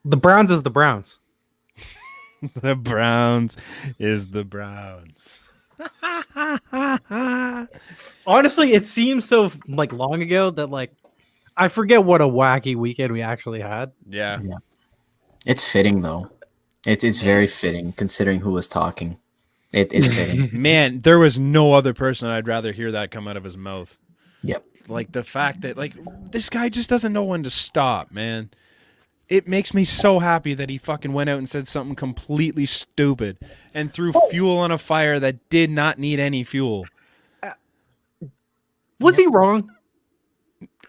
The Browns is the Browns. The Browns is the Browns. Honestly, it seems so like long ago that like I forget what a wacky weekend we actually had. Yeah. It's fitting though. It's very fitting considering who was talking. It's fitting. Man, there was no other person I'd rather hear that come out of his mouth. Yep. Like the fact that like this guy just doesn't know when to stop, man. It makes me so happy that he fucking went out and said something completely stupid and threw fuel on a fire that did not need any fuel. Was he wrong?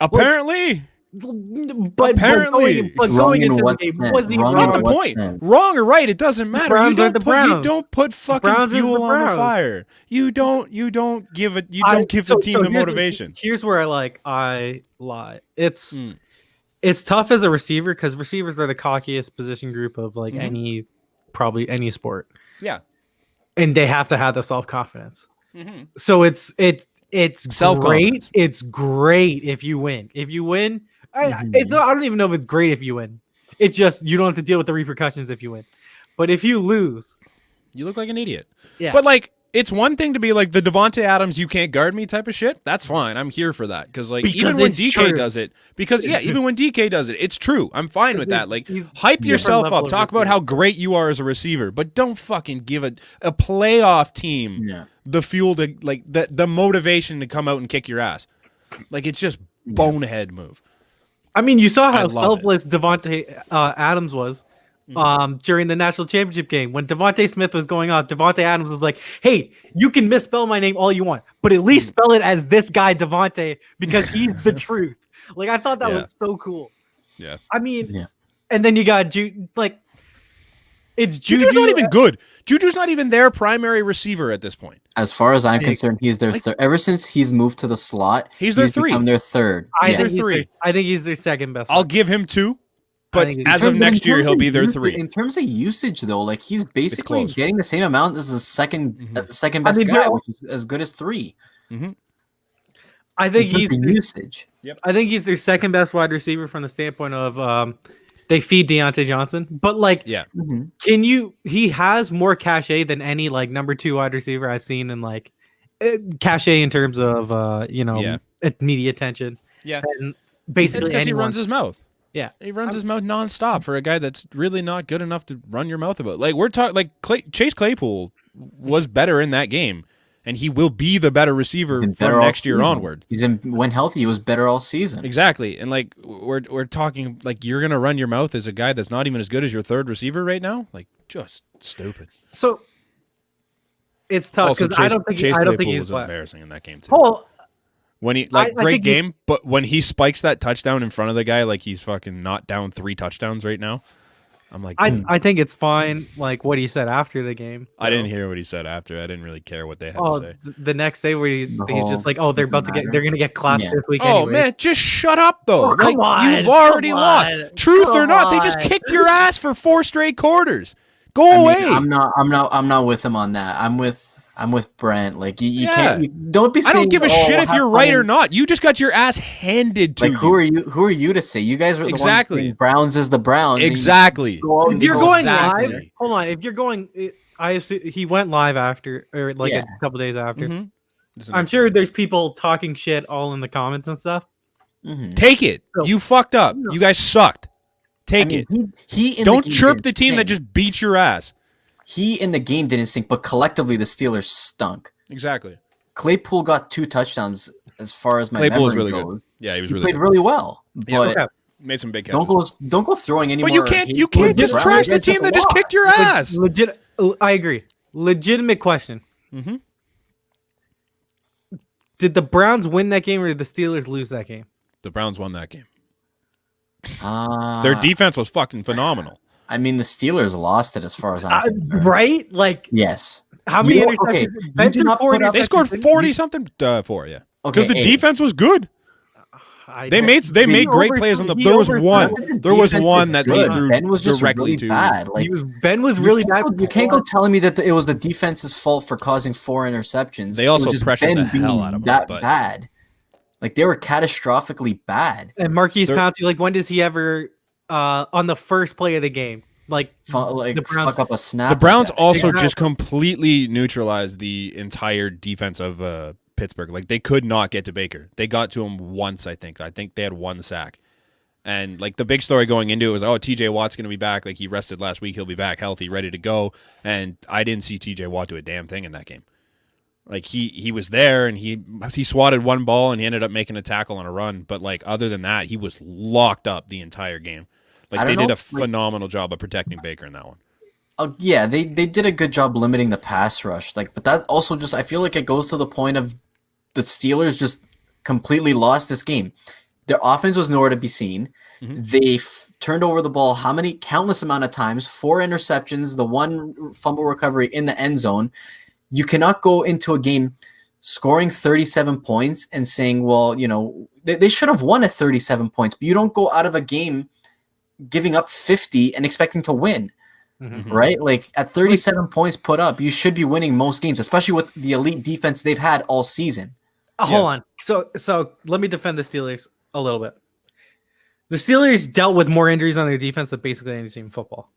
Apparently. But Apparently. going into the game, was he Wrong in Not wrong? the point. Wrong or right, it doesn't matter. You Browns are the don't Browns. put fucking Browns is fuel the on the Browns. fire. You don't give the team the motivation. Here's where I lie. It's tough as a receiver because receivers are the cockiest position group of like probably any sport. Yeah. And they have to have the self-confidence. Mm-hmm. So it's great. Self-confidence. It's great if you win. If you win, I don't even know if it's great if you win. It's just you don't have to deal with the repercussions if you win. But if you lose, You look like an idiot. yeah. But like it's one thing to be like the Devontae Adams, you can't guard me type of shit. That's fine. I'm here for that because even when it's DK true. does it, even when DK does it, it's true. I'm fine with that. Like he's hype different yourself level up. of Talk about receiver. how great you are as a receiver, but don't fucking give a playoff team the fuel to like the motivation to come out and kick your ass. Like it's just bonehead move. I mean, you saw I how love selfless Devontae Adams was during the national championship game. When Devontae Smith was going off, Devontae Adams was like, hey, you can misspell my name all you want, but at least spell it as this guy Devontae because he's the truth. Like, I thought that was so cool. Yeah. I mean, and then you got it's Juju's not even good. Juju's not even their primary receiver at this point. As far as I'm concerned, he's their third. Ever since he's moved to the slot, He's their three. become their third. I They're three. I think he's their second best. I'll give him 2, but think as of next year, he'll be their 3. In terms of usage, though, like he's basically close. getting the same amount as the second best guy, which is as good as 3. I think In terms he's of usage. I think he's their second best wide receiver from the standpoint of they feed Deontay Johnson, but like, he has more cachet than any like number 2 wide receiver I've seen in like cachet in terms of media attention. Yeah. And basically because he runs his mouth. Yeah. He runs his mouth nonstop for a guy that's really not good enough to run your mouth about. Like we're talking like Chase Claypool was better in that game. And he will be the better receiver from next year onward. He's been when healthy, he was better all season. Exactly. And like we're talking like you're gonna run your mouth as a guy that's not even as good as your third receiver right now? Like just stupid. So it's tough because I don't think he's was embarrassing in that game too. Oh, when he great game, but when he spikes that touchdown in front of the guy like he's fucking not down 3 touchdowns right now. I'm like, I think it's fine. Like what he said after the game. I didn't hear what he said after. I didn't really care what they had to say. The next day where he's just like, oh, they're gonna get clapped this week. Oh anyway. man, just shut up though. Come on, you've already lost. Truth or not, they just kicked your ass for 4 straight quarters. Go away. I'm not with him on that. I'm with Brent. Like you can't. Don't be saying. I don't give a shit if you're right or not. You just got your ass handed to you. Who are you to say? You guys were the ones saying Browns is the Browns. Exactly. If you're going live, hold on. If you're going, I assume he went live after or like a couple days after. I'm sure there's people talking shit all in the comments and stuff. Take it. You fucked up. You guys sucked. Take it. Don't chirp the team that just beat your ass. He in the game didn't stink, but collectively the Steelers stunk. Exactly. Claypool got 2 touchdowns as far as my Claypool was memory really goes. good. Yeah, he was he really played good. really well. But made some big catches. don't go throwing any more. But you can't just trash the team that just kicked your ass. I agree. Legitimate question. Did the Browns win that game or did the Steelers lose that game? The Browns won that game. Their defense was fucking phenomenal. I mean, the Steelers lost it as far as I'm concerned. Right? Like, yes. How many interceptions? They scored 40-something for you. Okay, because the defense was good. They made great plays on the. There was one that they threw Ben was just directly really to. bad. Like Ben was really bad. You can't go telling me that it was the defense's fault for causing 4 interceptions. They also pressured the hell out of them. Bad. Like they were catastrophically bad. And Marquise Pouncey, like when does he ever on the first play of the game. Like the Browns fuck up a snap. The Browns also just completely neutralized the entire defense of Pittsburgh. Like they could not get to Baker. They got to him once, I think. I think they had one sack. And like the big story going into it was, TJ Watt's going to be back. Like he rested last week. He'll be back healthy, ready to go. And I didn't see TJ Watt do a damn thing in that game. Like he was there and he swatted one ball and he ended up making a tackle on a run. But like other than that, he was locked up the entire game. Like they did a phenomenal job of protecting Baker in that one. Yeah, they did a good job limiting the pass rush. Like, but that also just I feel like it goes to the point of the Steelers just completely lost this game. Their offense was nowhere to be seen. Mm-hmm. They turned over the ball countless amount of times, 4 interceptions, the 1 fumble recovery in the end zone. You cannot go into a game scoring 37 points and saying, well, they should have won at 37 points, but you don't go out of a game giving up 50 and expecting to win, right? Like at 37 points put up, you should be winning most games, especially with the elite defense they've had all season. Hold on. So let me defend the Steelers a little bit. The Steelers dealt with more injuries on their defense than basically any team in football.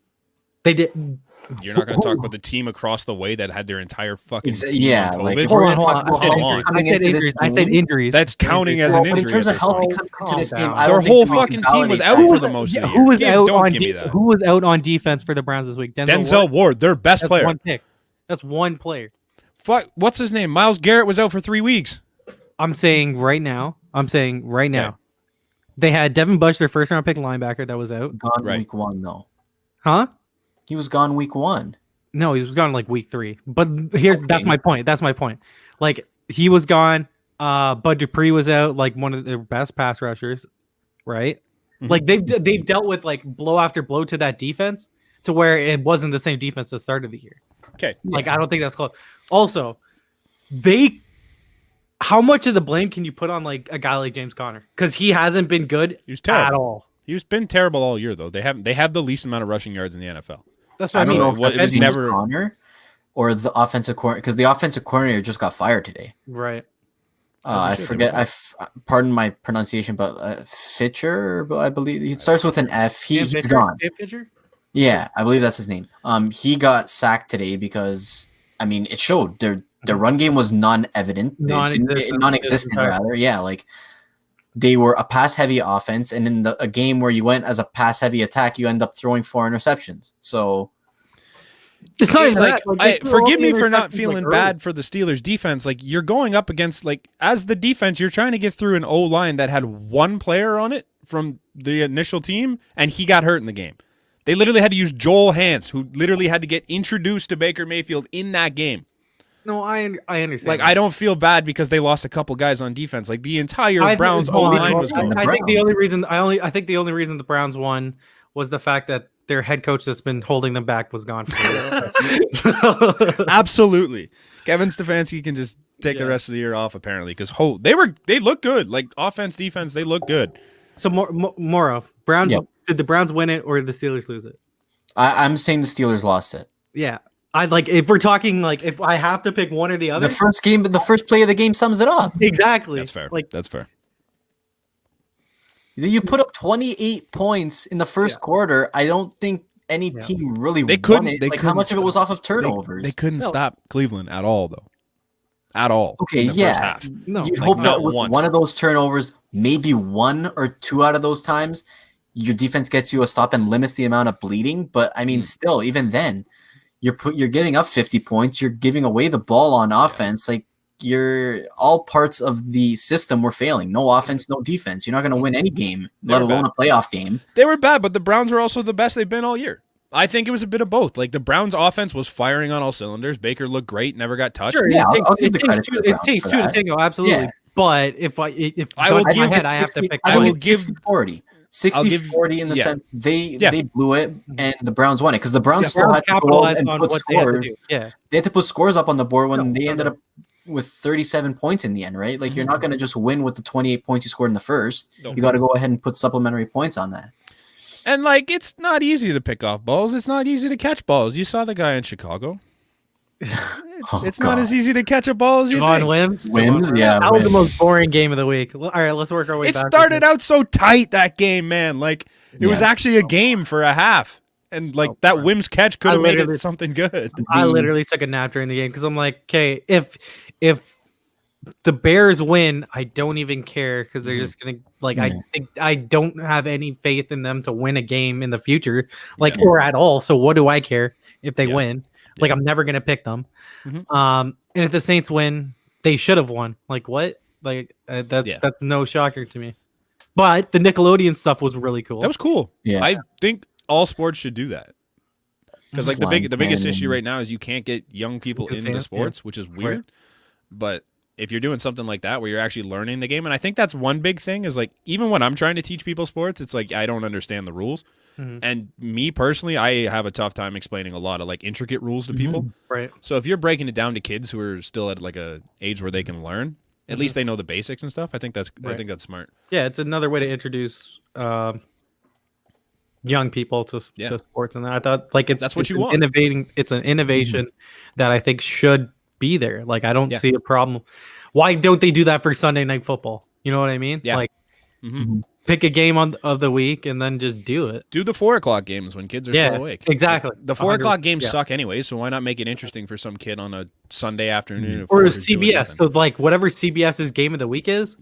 They did. You're not going to talk about the team across the way that had their entire fucking team on COVID? Like, hold on. I said injuries. That's counting as an injury. In terms of healthy coming into this game, their whole fucking team was out for the most of the year. Who was out on defense for the Browns this week? Denzel Ward, their best player. One pick. That's one player. Fuck, what's his name? Myles Garrett was out for 3 weeks. I'm saying right now. Okay. They had Devin Bush, their first round pick linebacker, that was out. Gone week 1 though. Huh? He was gone week 1. No, he was gone like week 3. But that's my point. Like he was gone. Bud Dupree was out, like one of their best pass rushers, right? Mm-hmm. Like they've dealt with like blow after blow to that defense to where it wasn't the same defense that started the year. Okay. Like I don't think that's close. Also, how much of the blame can you put on like a guy like James Conner? Because he hasn't been good at all. He's been terrible all year though. They have the least amount of rushing yards in the NFL. That's what I mean. Don't know if it was never Conner or the offensive coordinator, because the offensive coordinator just got fired today. Right. I forget. Pardon my pronunciation, but Fitcher, I believe it starts with an F. He's gone. Fitcher? Yeah, I believe that's his name. He got sacked today because it showed their run game was non-existent rather. Yeah, like they were a pass-heavy offense, and in a game where you went as a pass-heavy attack, you end up throwing 4 interceptions. So it's not like forgive me for not feeling bad for the Steelers defense. Like you're going up against as the defense, you're trying to get through an O-line that had 1 player on it from the initial team, and he got hurt in the game. They literally had to use Joel Hance, who literally had to get introduced to Baker Mayfield in that game. No, I understand. Like, I don't feel bad because they lost a couple guys on defense. Like the entire Browns O-line was going. I think the only reason the Browns won was the fact that their head coach that's been holding them back was gone. Absolutely, Kevin Stefanski can just take the rest of the year off apparently because they look good. Like offense, defense, they look good. So Moro, Browns. Yep. Did the Browns win it or did the Steelers lose it? I'm saying the Steelers lost it. Yeah. If we're talking if I have to pick one or the other. The first play of the game sums it up. Exactly. That's fair. That's fair. You put up 28 points in the first quarter. I don't think any team really won it. How much of it was off of turnovers? They couldn't stop Cleveland at all, though. At all. Okay, first half. No, you'd hope that with one of those turnovers, maybe 1 or 2 out of those times, your defense gets you a stop and limits the amount of bleeding. But still, even then, you're giving up 50 points. You're giving away the ball on offense. Like all parts of the system were failing. No offense, no defense. You're not going to win any game, let alone a playoff game. They were bad, but the Browns were also the best they've been all year. I think it was a bit of both. Like the Browns' offense was firing on all cylinders. Baker looked great, never got touched. Sure, it takes two to tango, absolutely. Yeah. But if I have to pick, I will give 60-40. 60-40 in the sense they blew it and the Browns won it because the Browns still had to go and put scores. They had to put scores up on the board when they ended up with 37 points in the end, right? Like you're not going to just win with the 28 points you scored in the first. You got to go ahead and put supplementary points on that. And it's not easy to pick off balls. It's not easy to catch balls. You saw the guy in Chicago. It's not as easy to catch a ball as you think. Wims, yeah. That was the most boring game of the week. All right, let's work our way back. It started out so tight, that game, man. Like, it was actually a game for a half. And, like, that Wims catch could have made it something good. I literally took a nap during the game because I'm like, okay, if the Bears win, I don't even care because they're just gonna I don't have any faith in them to win a game in the future, or at all. So what do I care if they win? Like, I'm never gonna pick them. And if the Saints win, they should have won. Like, what? Like, that's no shocker to me. But the Nickelodeon stuff was really cool. That was cool. Yeah, I think all sports should do that. Because like the biggest issue right now is you can't get young people into sports, which is weird. Right. But if you're doing something like that where you're actually learning the game, and I think that's one big thing is like, even when I'm trying to teach people sports, it's like I don't understand the rules. And me personally, I have a tough time explaining a lot of like intricate rules to people. Right. So if you're breaking it down to kids who are still at like a age where they can learn, at least they know the basics and stuff. I think that's smart. Yeah, it's another way to introduce young people to sports, and I thought like that's what you want. It's an innovation that I think should be there. Like, I don't see a problem. Why don't they do that for Sunday Night Football? You know what I mean? Yeah. Like, pick a game of the week and then just do it. Do the 4:00 games when kids are still awake. Exactly. Like, the 4:00 games suck anyway, so why not make it interesting for some kid on a Sunday afternoon? Or CBS. So like whatever CBS's game of the week is,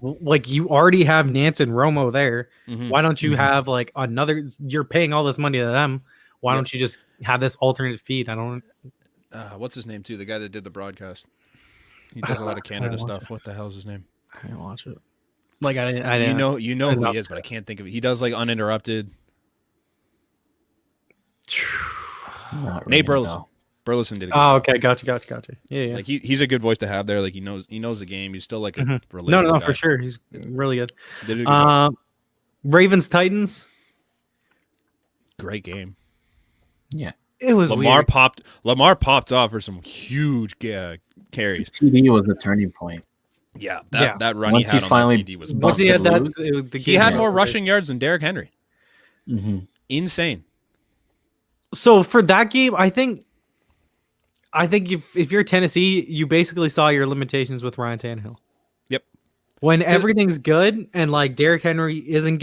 like you already have Nance and Romo there. Why don't you have like another? You're paying all this money to them. Why don't you just have this alternate feed? I don't. What's his name too? The guy that did the broadcast. He does a lot of Canada stuff. What the hell's his name? I didn't watch it. Like I didn't. You know who he is, but I can't think of it. He does like Uninterrupted. Nate Burleson. Burleson did it. Oh, okay, gotcha. Yeah. Like he's a good voice to have there. Like he knows the game. He's still like a no, guy. for sure. He's really good. Did a good Ravens Titans. Great game. Yeah. It was Lamar weird. Lamar popped off for some huge carries. TD was the turning point. Yeah, that run once he had finally on TD was busted he had more rushing yards than Derrick Henry. Insane. So for that game, I think if you're Tennessee, you basically saw your limitations with Ryan Tannehill. Yep. When everything's good and like Derrick Henry isn't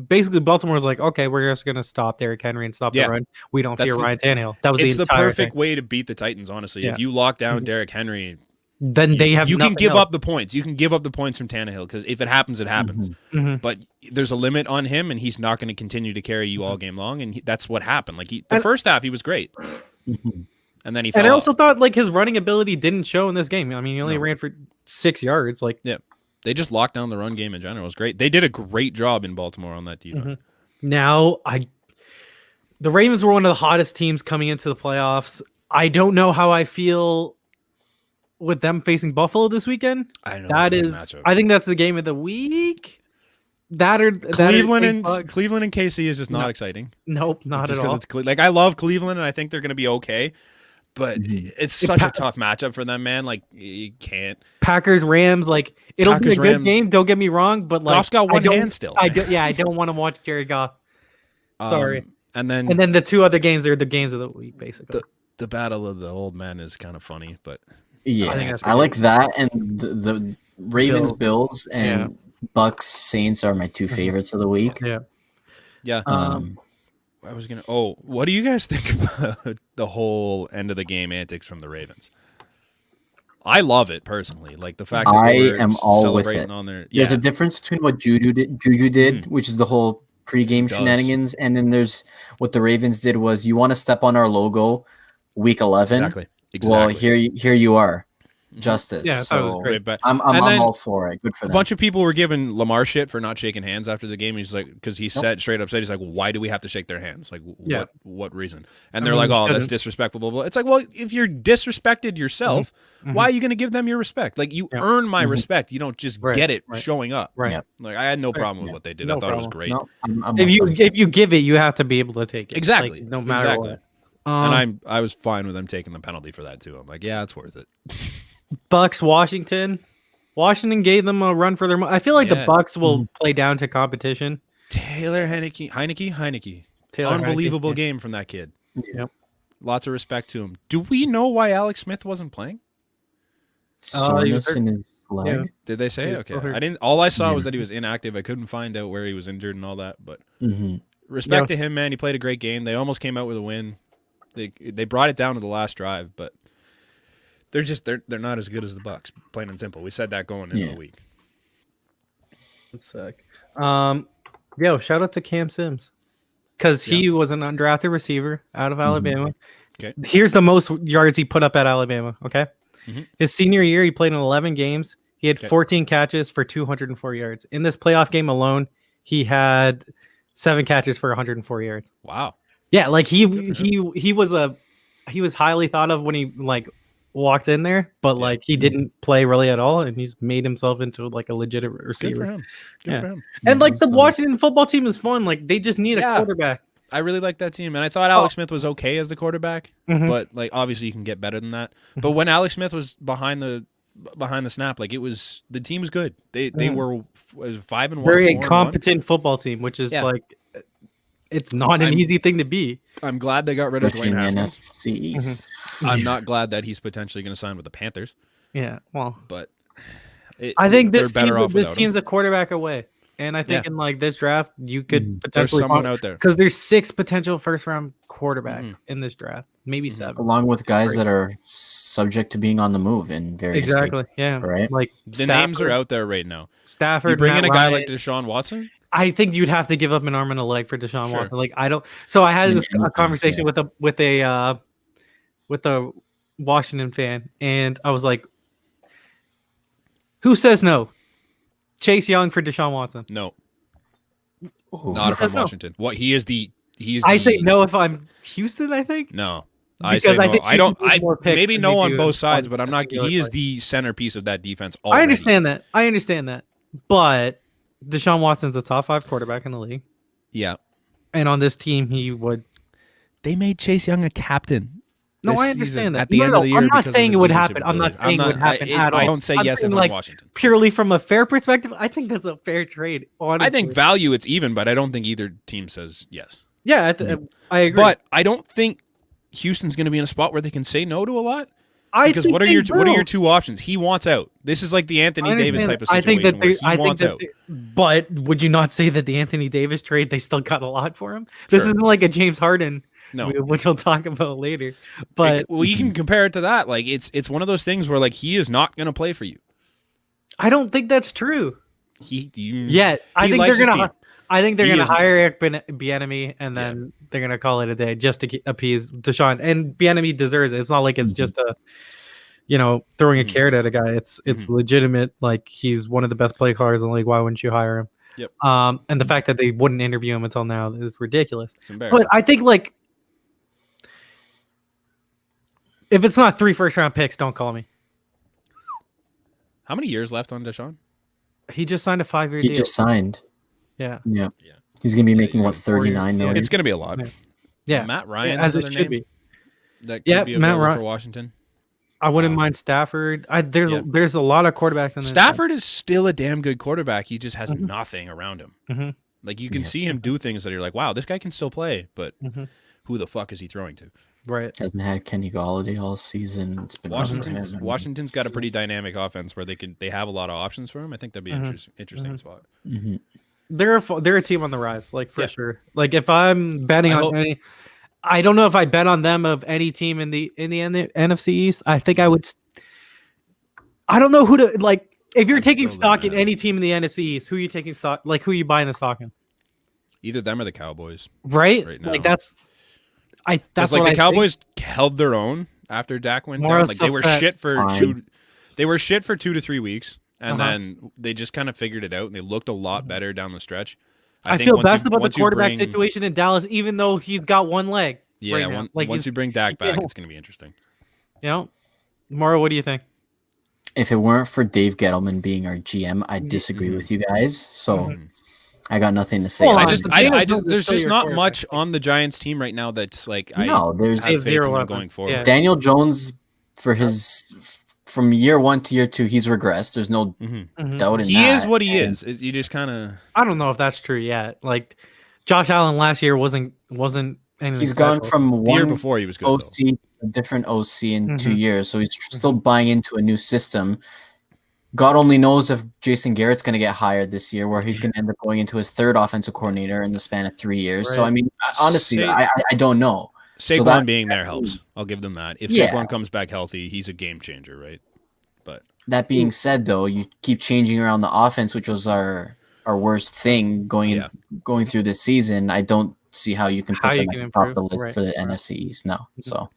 basically Baltimore was like, okay, we're just gonna stop Derrick Henry and stop the run. We don't fear Ryan Tannehill. That was the perfect way to beat the Titans. Honestly, if you lock down Derrick Henry, then they have you can give up the points. You can give up the points from Tannehill because if it happens, it happens. But there's a limit on him, and he's not going to continue to carry you all game long. And that's what happened. Like the first half, he was great, and then he. Fell I also thought like his running ability didn't show in this game. I mean, he only ran for 6 yards. Like they just locked down the run game in general. It was great. They did a great job in Baltimore on that defense. Now the Ravens were one of the hottest teams coming into the playoffs. I don't know how I feel with them facing Buffalo this weekend. I know I think that's the game of the week. Cleveland and KC is just not exciting. Nope, not just at all. It's like I love Cleveland and I think they're going to be okay, but it's such a tough matchup for them, man. Like you can't. Packers Rams, like it'll be a good game. Don't get me wrong, but like Goff's got one hand still. I don't want to watch Jared Goff. Sorry. And then the two other games are the games of the week, basically. The battle of the old men is kind of funny, but. Yeah, I like that, and the Ravens, Bills, and Bucks, Saints are my two favorites of the week. Yeah. I was gonna. Oh, what do you guys think about the whole end of the game antics from the Ravens? I love it personally. Like the fact that I they were am all with celebrating it. on their. There's a difference between what Juju did, which is the whole pregame shenanigans, and then there's what the Ravens did was you want to step on our logo, week 11. Exactly. Well, here you are, justice. Yeah, so great. I'm all for it. Good for them. A bunch of people were giving Lamar shit for not shaking hands after the game. He's like, because he said straight up, he's like, why do we have to shake their hands? Like, what reason? And they're like, oh, that's disrespectful. Blah, blah. It's like, well, if you're disrespected yourself, why are you going to give them your respect? Like, you earn my respect. You don't just get it showing up. Right. Yep. Like, I had no problem with what they did. I thought it was great. No, if you give it, you have to be able to take it. Exactly. Like, no matter what. And I was fine with them taking the penalty for that too. I'm like, yeah, it's worth it. Bucks, Washington. Washington gave them a run for their money. I feel like the Bucks will play down to competition. Taylor Heineke. Taylor Unbelievable Heineke, game from that kid. Yep. Lots of respect to him. Do we know why Alex Smith wasn't playing? Soreness in his leg. Yeah. Did they say? He was Okay, still hurt. I didn't. All I saw was that he was inactive. I couldn't find out where he was injured and all that. But respect to him, man. He played a great game. They almost came out with a win. They brought it down to the last drive, but they're not as good as the Bucks. Plain and simple. We said that going into the week. That's sick. Shout out to Cam Sims because he was an undrafted receiver out of Alabama. Okay. Here's the most yards he put up at Alabama. Okay. His senior year, he played in 11 games. He had 14 catches for 204 yards. In this playoff game alone, he had 7 catches for 104 yards. Wow. Yeah, like he was highly thought of when he like walked in there, but like he didn't play really at all, and he's made himself into like a legitimate receiver. Good for him. Good for him. And like the Washington football team is fun. Like they just need a quarterback. I really like that team, and I thought Alex Smith was okay as the quarterback, but like obviously you can get better than that. But when Alex Smith was behind the snap, like the team was good. They were 5-1, very competent football team, which is like it's not an easy thing to be. I'm glad they got rid of Dwayne Haskins. NFC East. I'm not glad that he's potentially going to sign with the Panthers. Yeah, well, but I think this team's a quarterback away. And I think in like this draft, you could potentially there's someone out there because there's 6 potential first-round quarterbacks in this draft, maybe 7, along with guys that are subject to being on the move in various cases. Yeah, right. Like the names are out there right now. Stafford, you bring in a guy Ryan, like Deshaun Watson. I think you'd have to give up an arm and a leg for Deshaun Watson. Like I don't. So I had a conversation with a Washington fan, and I was like, "Who says no? Chase Young for Deshaun Watson?" No, not from Washington. What he is the I say no if I'm Houston. I think no. I say no. I don't. Maybe no on both sides, but I'm not. He is the centerpiece of that defense. Already. I understand that. But Deshaun Watson's a top 5 quarterback in the league. Yeah, and on this team, he would. They made Chase Young a captain. No, I understand that. At the end of the year, I'm not saying it would happen. I'm not saying it would happen at all. I don't say yes if I'm Washington. Purely from a fair perspective, I think that's a fair trade. Honestly. I think value it's even, but I don't think either team says yes. Yeah, I agree. But I don't think Houston's going to be in a spot where they can say no to a lot. Because what are your 2 options? He wants out. This is like the Anthony Davis type of situation where he wants out. But would you not say that the Anthony Davis trade, they still got a lot for him? This isn't like a James Harden. No, which we'll talk about later. But you can compare it to that. Like it's one of those things where like he is not going to play for you. I don't think that's true. I think they're gonna hire Eric Bieniemy, and then they're gonna call it a day just to appease Deshaun. And Bieniemy deserves it. It's not like it's just throwing a carrot at a guy. It's legitimate. Like he's one of the best play callers in the league. Why wouldn't you hire him? Yep. And the fact that they wouldn't interview him until now is ridiculous. But I think like. If it's not 3 first-round picks, don't call me. How many years left on Deshaun? He just signed a 5-year deal. He just signed. Yeah. He's gonna be making 39 million. It's gonna be a lot. Yeah. Matt Ryan's as another it should name. Be. That could be available for Washington. I wouldn't mind Stafford. There's a lot of quarterbacks in there. Stafford is still a damn good quarterback. He just has nothing around him. Like you can see him do things that you're like, wow, this guy can still play, but who the fuck is he throwing to? Right. Hasn't had Kenny Golladay all season. It's been Washington's got a pretty dynamic offense where they have a lot of options for him. I think that'd be an interesting spot. They're a team on the rise, like for sure. Like if I'm betting on any, I don't know if I bet on them of any team in the NFC East. I think I would. I don't know who to like. If you're taking stock in any team in the NFC East, who are you taking stock? Like who are you buying the stock in? Either them or the Cowboys. Right now. Like that's like the Cowboys held their own after Dak went down. Like they were shit for 2 to 3 weeks, and then they just kind of figured it out, and they looked a lot better down the stretch. I feel best about the quarterback situation in Dallas, even though he's got one leg. Yeah, once you bring Dak back, it's going to be interesting. Mauro, what do you think? If it weren't for Dave Gettleman being our GM, I'd disagree with you guys. So. I got nothing to say. There's just not much on the Giants team right now that's like there's zero going forward. Yeah. Daniel Jones from year 1 to year 2, he's regressed. There's no doubt in that. He is what he is. You just kind of. I don't know if that's true yet. Like Josh Allen last year wasn't And he's gone from The year one before he was good, OC though. to a different OC in 2 years, so he's still buying into a new system. God only knows if Jason Garrett's going to get hired this year, where he's going to end up going into his third offensive coordinator in the span of 3 years. So, I mean, honestly, I don't know. Saquon being there helps. I'll give them that. If Saquon comes back healthy, he's a game changer, right? But that being said, though, you keep changing around the offense, which was our worst thing going through this season. I don't see how you can put them at the top of the list for the NFC East. No. So,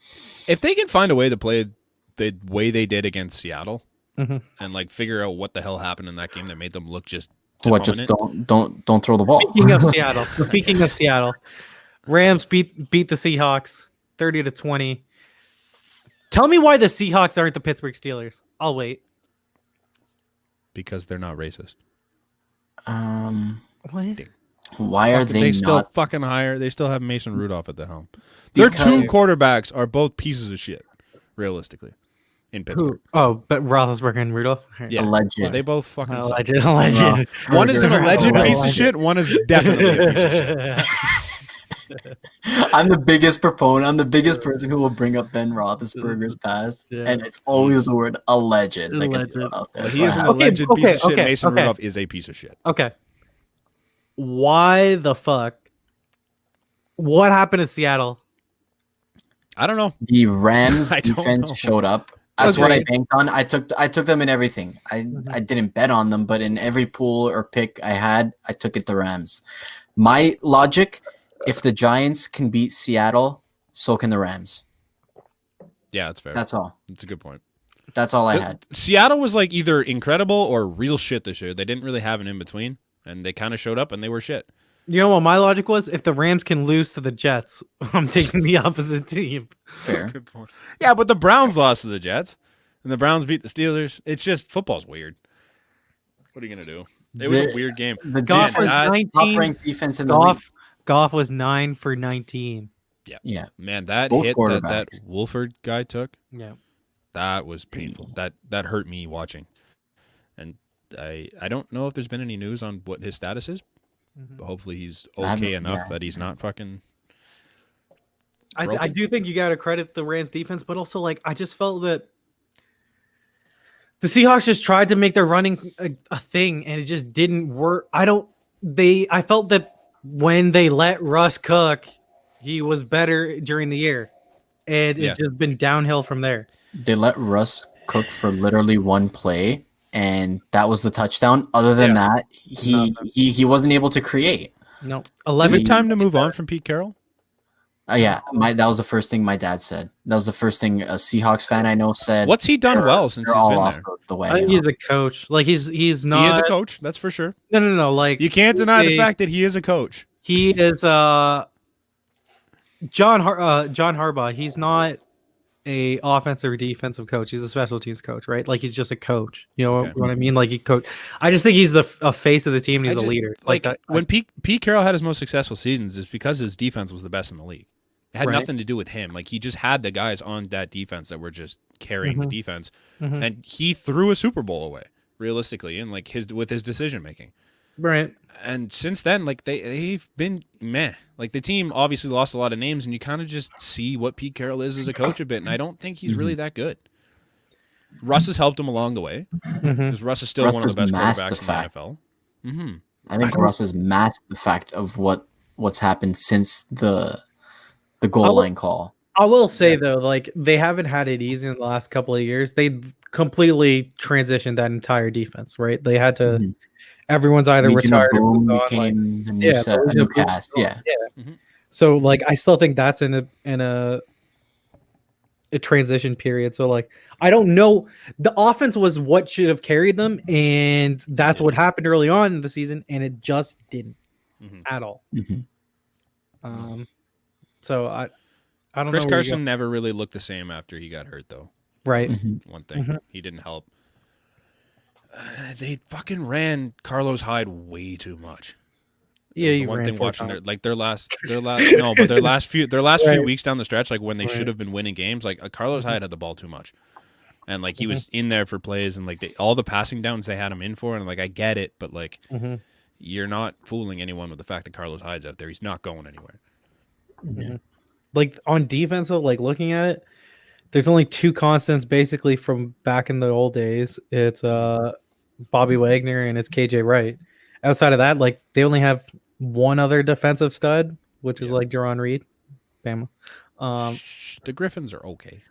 if they can find a way to play the way they did against Seattle, and like figure out what the hell happened in that game that made them look just don't throw the ball. Speaking of Seattle, Rams beat the Seahawks 30-20. Tell me why the Seahawks aren't the Pittsburgh Steelers. I'll wait. Because they're not racist. What? Why are they still not fucking higher? They still have Mason Rudolph at the helm. Their two quarterbacks are both pieces of shit, realistically. In Pittsburgh. But Roethlisberger and Rudolph? Yeah. Alleged. Well, they both fucking alleged. One is an alleged piece of shit. One is definitely a piece of shit. I'm the biggest proponent. I'm the biggest person who will bring up Ben Roethlisberger's past, and it's always the word alleged that gets thrown out there. Well, he is an alleged piece of shit. Mason Rudolph is a piece of shit. Okay. Why the fuck? What happened in Seattle? I don't know. The Rams defense showed up. That's what I banked on. I took them in everything. I didn't bet on them, but in every pool or pick I had, I took it the Rams. My logic, if the Giants can beat Seattle, so can the Rams. Yeah, that's fair. That's all. That's a good point. That's all I had. Seattle was like either incredible or real shit this year. They didn't really have an in-between, and they kind of showed up and they were shit. You know what my logic was? If the Rams can lose to the Jets, I'm taking the opposite team. Fair. Good point. Yeah, but the Browns lost to the Jets, and the Browns beat the Steelers. It's just football's weird. What are you gonna do? It was a weird game. The Goff was 19. Top-ranked defense in the league. Goff was 9 for 19. Yeah. Man, that Both hit that Wolford guy took. Yeah. That was painful. That hurt me watching. And I don't know if there's been any news on what his status is. But hopefully he's okay enough that he's not fucking. I do think you got to credit the Rams defense, but also like I just felt that the Seahawks just tried to make their running a thing, and it just didn't work. I felt that when they let Russ cook, he was better during the year, and it's just been downhill from there. They let Russ cook for literally one play. And that was the touchdown. Other than that, he wasn't able to create. No. Is it time to move on from Pete Carroll? Yeah, that was the first thing my dad said. That was the first thing a Seahawks fan I know said. What's he done well since he's been there? The way I think he's a coach. Like he's not. He is a coach. That's for sure. No. Like you can't deny the fact that he is a coach. He is John Harbaugh. He's not a offensive or defensive coach. He's a special teams coach, right? Like he's just a coach. You know what I mean? Like he coach. I just think he's a face of the team. And he's a leader. Like when Pete Carroll had his most successful seasons, it's because his defense was the best in the league. It had nothing to do with him. Like he just had the guys on that defense that were just carrying the defense, and he threw a Super Bowl away realistically, and like with his decision making. Right. And since then, like they've been meh. Like the team obviously lost a lot of names, and you kind of just see what Pete Carroll is as a coach a bit. And I don't think he's really that good. Russ has helped him along the way because Russ is still one of the best quarterbacks in the NFL. I think Russ has masked the fact of what's happened since the goal line call. I will say though, like they haven't had it easy in the last couple of years. They completely transitioned that entire defense, right? They had to. Everyone's either retired or moved on. Became the new set, a new cast. Yeah. So like, I still think that's in a transition period. So like, I don't know. The offense was what should have carried them, and that's what happened early on in the season, and it just didn't at all. So I don't know. Chris Carson never really looked the same after he got hurt, though. Right. One thing he didn't help. They fucking ran Carlos Hyde way too much. Yeah, you one ran thing watching their last few Right. weeks down the stretch, like when they should have been winning games, like Carlos Hyde had the ball too much, and like he was in there for plays, and like all the passing downs they had him in for, and like I get it, but like you're not fooling anyone with the fact that Carlos Hyde's out there. He's not going anywhere. like on defense, though, like looking at it, there's only two constants basically from back in the old days. It's Bobby Wagner and it's KJ Wright. Outside of that, like they only have one other defensive stud, which is like Jaron Reed, Bama. The Griffins are okay.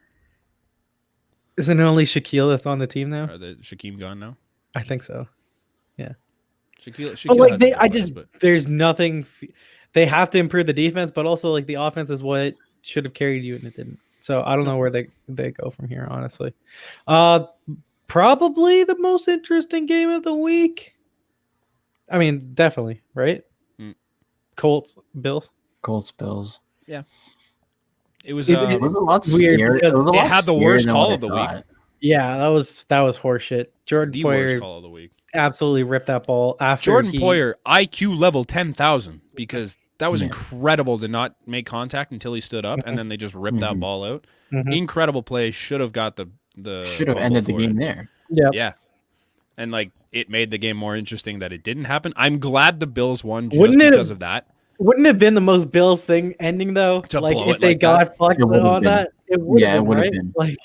Isn't it only Shaquille that's on the team now? Are the Shaquem gone now? I think so. Yeah. Shaquille But like has there's nothing. They have to improve the defense, but also like the offense is what should have carried you and it didn't. So I don't know where they go from here, honestly. Probably the most interesting game of the week. I mean, definitely, right? Colts, Bills. Colts, Bills. Yeah. It was a lot scary. It had the worst call of the week. Yeah, that was horseshit. Jordan Poyer, worst call of the week. Absolutely ripped that ball after Jordan Poyer, IQ level 10,000, because that was Yeah. incredible to not make contact until he stood up, and then they just ripped that ball out. Incredible play. Should have got the should have ended the game there. Yeah. Yeah. And like it made the game more interesting that it didn't happen. I'm glad the Bills won just Wouldn't it because of that. Wouldn't it have been the most Bills thing ending though? To like blow if it they like got fucked It would have on been. that, it would Yeah, have it would have right? been. Like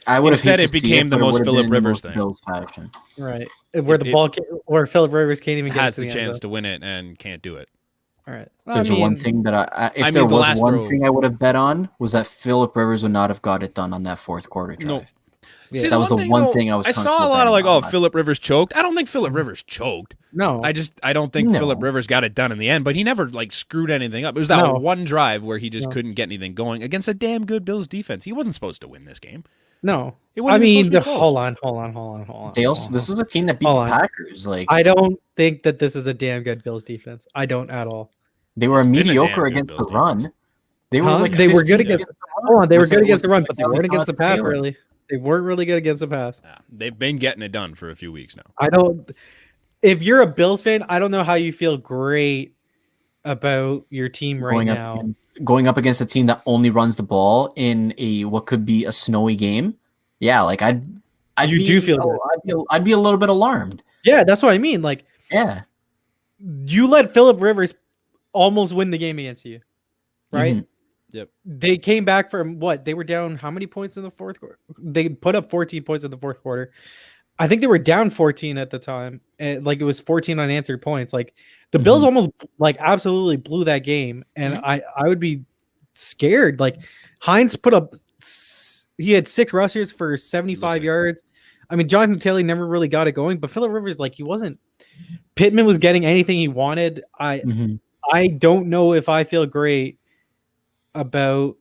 I would have Instead, hated it to see became the but it most would have Phillip been the Rivers most thing. Bills fashion. right. Where the ball where Phillip Rivers can't even Has get the to the end chance zone. to win it and can't do it. All right. There's one thing that if there the was last one throw- thing I would have bet on was that Phillip Rivers would not have got it done on that fourth quarter drive. No. Yeah. See, That was the one thing I was I saw a comfortable lot of like, betting oh, on. Phillip Rivers choked. I don't think Phillip Rivers choked. No. I don't think No. Phillip Rivers got it done in the end, but he never like screwed anything up. It was that No. one drive where he just No. couldn't get anything going against a damn good Bills defense. He wasn't supposed to win this game. No. It I wasn't even mean, supposed to be close. hold on. They also this is a team that beat Hold the on. Packers. Like I don't think that this is a damn good Bills defense. I don't at all. they were been a damn mediocre good against the Bills run. defense. They were Huh? like They were good 15 against the run. Hold on, they were With good it- against the with run, it but they like weren't against the Jonathan pass Taylor. really. They weren't really good against the pass. Yeah, they've been getting it done for a few weeks now. I don't. If you're a Bills fan, I don't know how you feel great about your team right Going now. going up against a team that only runs the ball in a what could be a snowy game. Yeah, like I'd You be, do feel good. I'd be a little bit alarmed. Yeah, that's what I mean. Like Yeah. you let Phillip Rivers almost win the game against you, right? Mhm. Yep. They came back from what? They were down how many points in the fourth quarter? They put up 14 points in the fourth quarter. I think they were down 14 at the time. And like it was 14 unanswered points. Like the Bills almost like absolutely blew that game. And I would be scared. Like Hines put up he had 6 rushes for 75 yards. I mean, Jonathan Taylor never really got it going, but Phillip Rivers, like he wasn't Pittman was getting anything he wanted. I don't know if I feel great about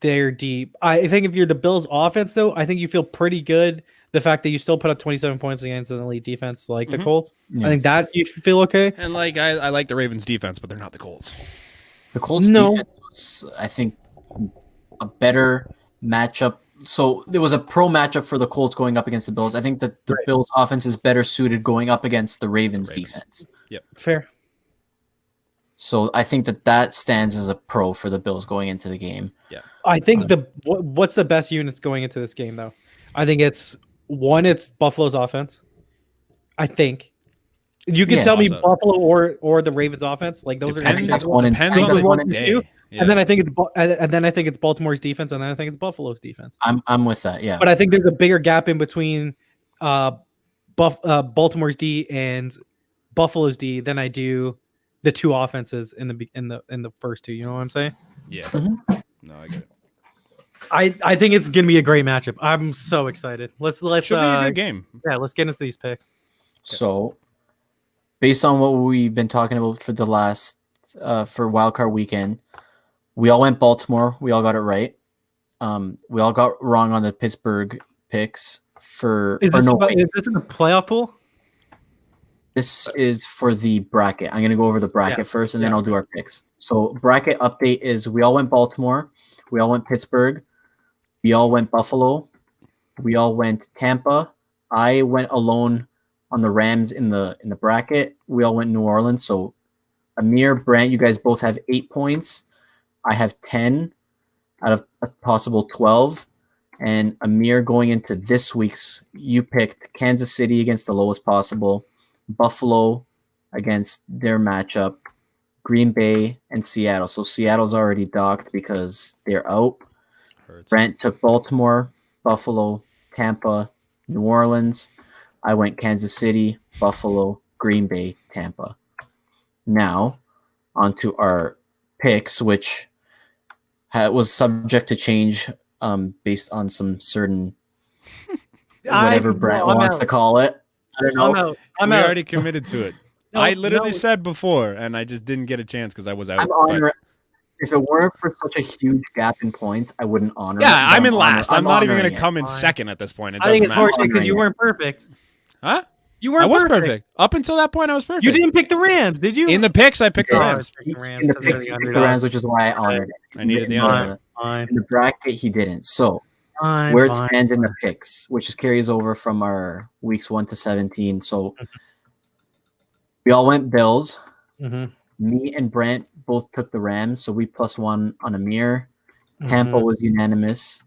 their deep. I think if you're the Bills offense though, I think you feel pretty good. The fact that you still put up 27 points against an elite defense like the Colts. Yeah. I think that you should feel okay. And like I like the Ravens defense, but they're not the Colts. The Colts defense was, I think, a better matchup. So there was a pro matchup for the Colts going up against the Bills. I think that the Bills offense is better suited going up against the Ravens defense. Fair. So I think that stands as a pro for the Bills going into the game. Yeah. I think what's the best units going into this game though? I think it's Buffalo's offense. I think you can tell me Also- Buffalo or the Ravens offense. Like those I think are that's one and Depends I think on that's the one and day. two. Yeah. and then I think it's Baltimore's defense, and then I think it's Buffalo's defense. I'm with that. Yeah. But I think there's a bigger gap in between Baltimore's D and Buffalo's D than I do the two offenses in the first two. You know what I'm saying? Yeah. No, I get it. I think it's gonna be a great matchup. I'm so excited. Let's Should be a good game. yeah, let's get into these picks. So, based on what we've been talking about for the last for Wildcard Weekend, we all went Baltimore. We all got it right. We all got wrong on the Pittsburgh picks. Is this in the playoff pool? This is for the bracket. I'm gonna go over the bracket first, and then I'll do our picks. So, bracket update is: we all went Baltimore. We all went Pittsburgh. We all went Buffalo. We all went Tampa. I went alone on the Rams in the bracket. We all went New Orleans. So Amir, Brant, you guys both have 8 points. I have 10 out of a possible 12. And Amir, going into this week's, you picked Kansas City against the lowest possible, Buffalo against their matchup, Green Bay, and Seattle. So Seattle's already docked because they're out. Hurts. Brent took Baltimore, Buffalo, Tampa, New Orleans. I went Kansas City, Buffalo, Green Bay, Tampa. Now, onto our picks, which was subject to change based on some certain whatever Brent wants to call it. I don't know. I'm already committed to it. No, I literally said before, and I just didn't get a chance because I was out. If it weren't for such a huge gap in points, I wouldn't honor it. Yeah, I'm in last. I'm not even going to come in second at this point. I think it's horseshit because you weren't perfect. Huh? You weren't. I was perfect. Up until that point, I was perfect. You didn't pick the Rams, did you? In the picks, I picked the Rams. In the picks, he picked the Rams, which is why I honored it. I needed the honor. In the bracket, he didn't. So, where it stands in the picks, which is carries over from our weeks 1 to 17. So, we all went Bills. Mm-hmm. Me and Brent both took the Rams, so we +1 on Amir. Tampa was unanimous.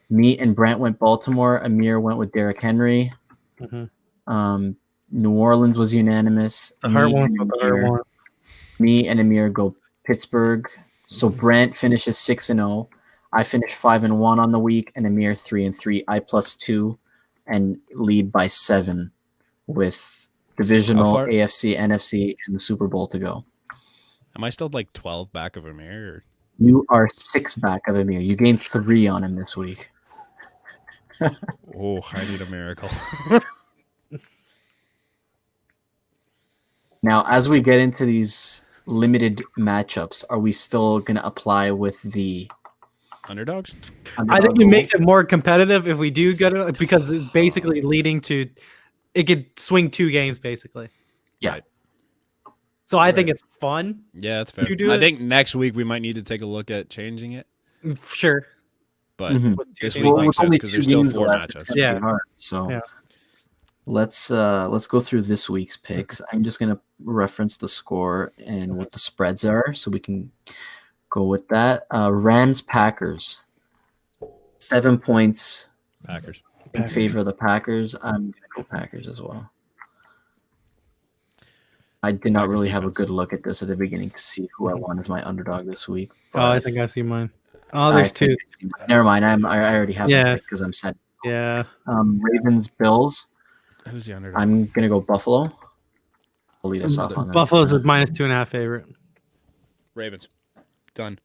Me and Brent went Baltimore. Amir went with Derrick Henry. New Orleans was unanimous. The hard ones with the hard ones. Me and Amir go Pittsburgh. So Brent finishes 6-0. I finish 5-1 on the week, and Amir 3-3. I +2 and lead by 7 with divisional, AFC, NFC, and the Super Bowl to go. Am I still like 12 back of Amir? Or? You are 6 back of Amir. You gained 3 on him this week. Oh, I need a miracle. Now, as we get into these limited matchups, are we still going to apply with the underdogs? I think it makes it more competitive if we do get it, because it's basically leading to it could swing 2 games basically. Yeah. Right. So I think it's fun. Yeah, that's fair. I think next week we might need to take a look at changing it. Sure. But this week makes sense because there's still 4 matchups. Yeah. Hard, so let's go through this week's picks. I'm just gonna reference the score and what the spreads are, so we can go with that. Rams Packers. 7 points. Packers. In favor of the Packers. I'm gonna go Packers as well. I did not really have a good look at this at the beginning to see who I want as my underdog this week. Oh, I think I see mine. Oh, there's 2. Never mind. I already have it because I'm set. Yeah. Ravens, Bills. Who's the underdog? I'm gonna go Buffalo. I'll lead us off on that. Buffalo's a -2.5 favorite. Ravens. Done.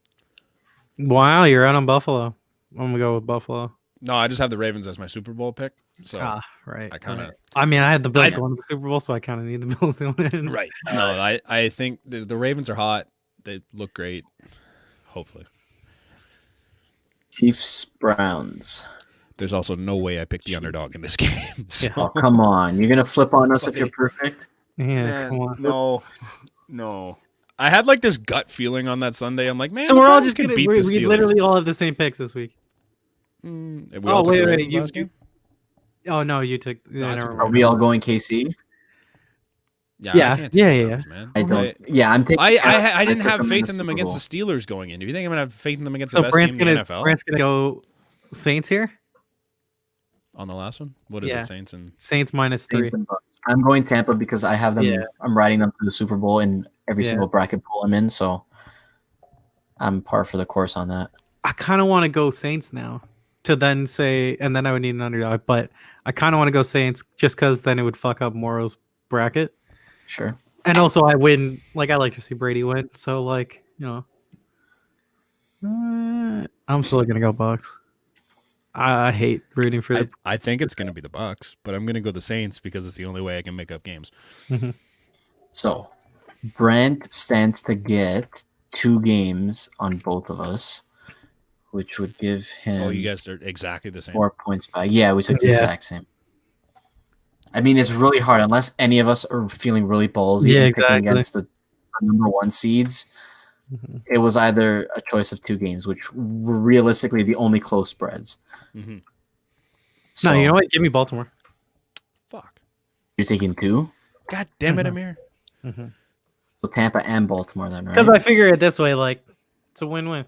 Wow, you're out on Buffalo. I'm gonna go with Buffalo. No, I just have the Ravens as my Super Bowl pick. So right. I kind of. I mean, I had the Bills going to the Super Bowl, so I kind of need the Bills to win. Right. No, I think the Ravens are hot. They look great. Hopefully. Chiefs, Browns. There's also no way I picked the underdog in this game. So. Oh, come on. You're going to flip on us if you're perfect? Yeah, man, come on. No. I had like this gut feeling on that Sunday. I'm like, man, so we're all just going to beat we the Steelers. literally all have the same picks this week. Wait. Oh, no, you took... Are we all going KC? Yeah. Man. I don't. I'm taking. I didn't have faith in them against the Steelers going in. Do you think I'm gonna have faith in them against the best team in the NFL? Brant's gonna go Saints here on the last one. What is it? Saints and Saints -3. Saints and Bucks. I'm going Tampa because I have them. Yeah. I'm riding them to the Super Bowl in every single bracket pool I'm in. So I'm par for the course on that. I kind of want to go Saints now to then say, and then I would need an underdog, but I kind of want to go Saints just because then it would fuck up Moro's bracket. Sure. And also I win, like I like to see Brady win. So like, I'm still going to go Bucks. I hate rooting for them. I think it's going to be the Bucks, but I'm going to go the Saints because it's the only way I can make up games. Mm-hmm. So Brent stands to get 2 games on both of us, which would give him... Oh, you guys are exactly the same. 4 points back. Yeah, we took the exact same. I mean, it's really hard unless any of us are feeling really ballsy picking against the number 1 seeds. Mm-hmm. It was either a choice of 2 games, which were realistically the only close spreads. Mm-hmm. So, no, you know what? Give me Baltimore. Fuck. You're taking 2? God damn it, Amir. Mm-hmm. So Tampa and Baltimore then, right? Because I figure it this way, like, it's a win-win.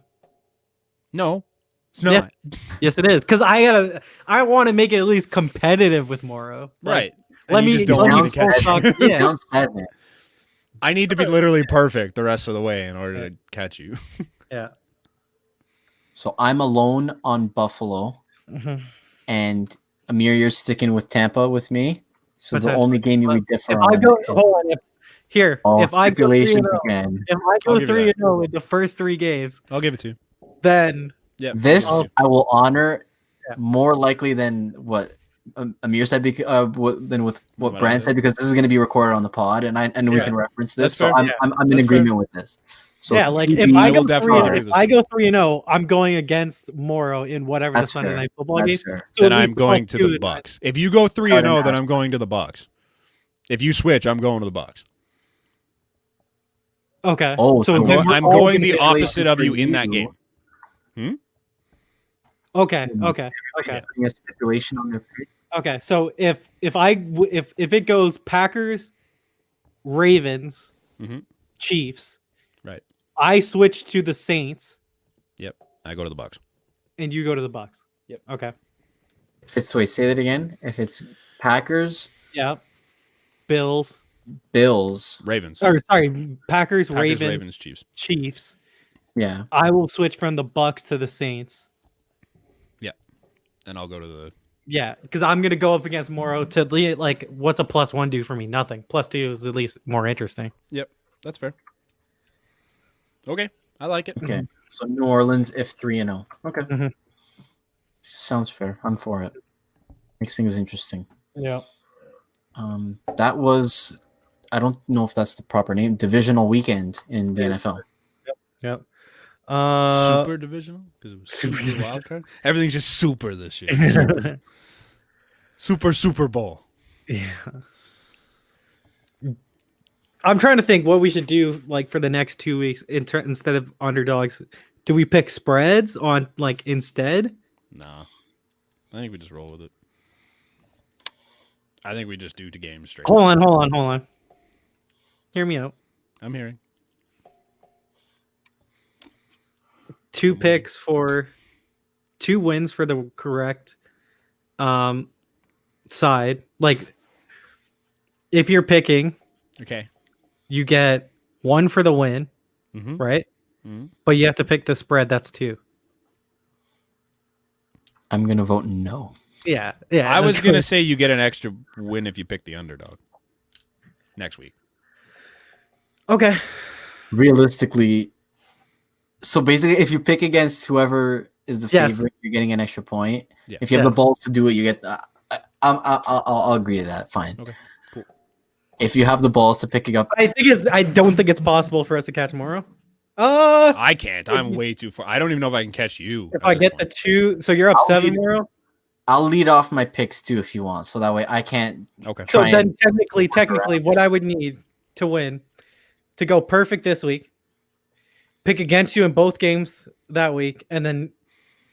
No, it's not. Yeah. Yes, it is. Because I want to make it at least competitive with Morrow. Right. Let me down 7. I need to be literally perfect the rest of the way in order to catch you. Yeah. So I'm alone on Buffalo, and Amir, you're sticking with Tampa with me. So the only game we differ on. If I go 3-0 again, if I go 3-0 in the first 3 games, I'll give it to you. Then this I will honor more likely than what Amir said, than with what Brand said, because this is going to be recorded on the pod, and we can reference this. So I'm in agreement with this. So like if I go 3-0, I'm going against Morrow in whatever the Sunday night football game. So then I'm going to the Bucks. If you go 3-0, then I'm going to the Bucks. If you switch, I'm going to the Bucks. Okay. Oh, so I'm going the opposite of you in that game. Okay. A stipulation on their pick. Okay. So if it goes Packers, Ravens, Chiefs, right? I switch to the Saints. Yep. I go to the Bucks. And you go to the Bucks. Yep. Okay. Say that again. If it's Packers. Yep. Bills. Ravens. Or sorry, Packers, Ravens, Chiefs. Yeah. I will switch from the Bucks to the Saints. Yeah. And I'll go to the because I'm gonna go up against Morrow to like what's a +1 do for me? Nothing. +2 is at least more interesting. Yep. That's fair. Okay. I like it. Okay. So New Orleans if 3-0. Okay. Sounds fair. I'm for it. Makes things interesting. Yeah. That was, I don't know if that's the proper name, Divisional Weekend in the NFL. Yep. Super divisional because it was super wild card. Everything's just super this year. Super Bowl. Yeah. I'm trying to think what we should do like for the next 2 weeks instead of underdogs. Do we pick spreads on like instead? Nah. I think we just roll with it. I think we just do 2 games straight. Hold on. Hear me out. I'm hearing. 2 picks for 2 wins for the correct side. Like if you're picking, okay, you get 1 for the win, right? But you have to pick the spread. That's 2. I'm gonna vote no. Yeah. I was gonna say you get an extra win if you pick the underdog next week. Okay. Realistically, so basically, if you pick against whoever is the favorite, you're getting an extra point. Yeah. If you have the balls to do it, you get. I'll agree to that. Fine. Okay. Cool. If you have the balls to pick it up, I don't think it's possible for us to catch Morrow. I can't. I'm way too far. I don't even know if I can catch you. If I get the 2, so you're up 7, Morrow. I'll lead off my picks too if you want, so that way I can't. Okay. So then, technically, what I would need to win, to go perfect this week, pick against you in both games that week, and then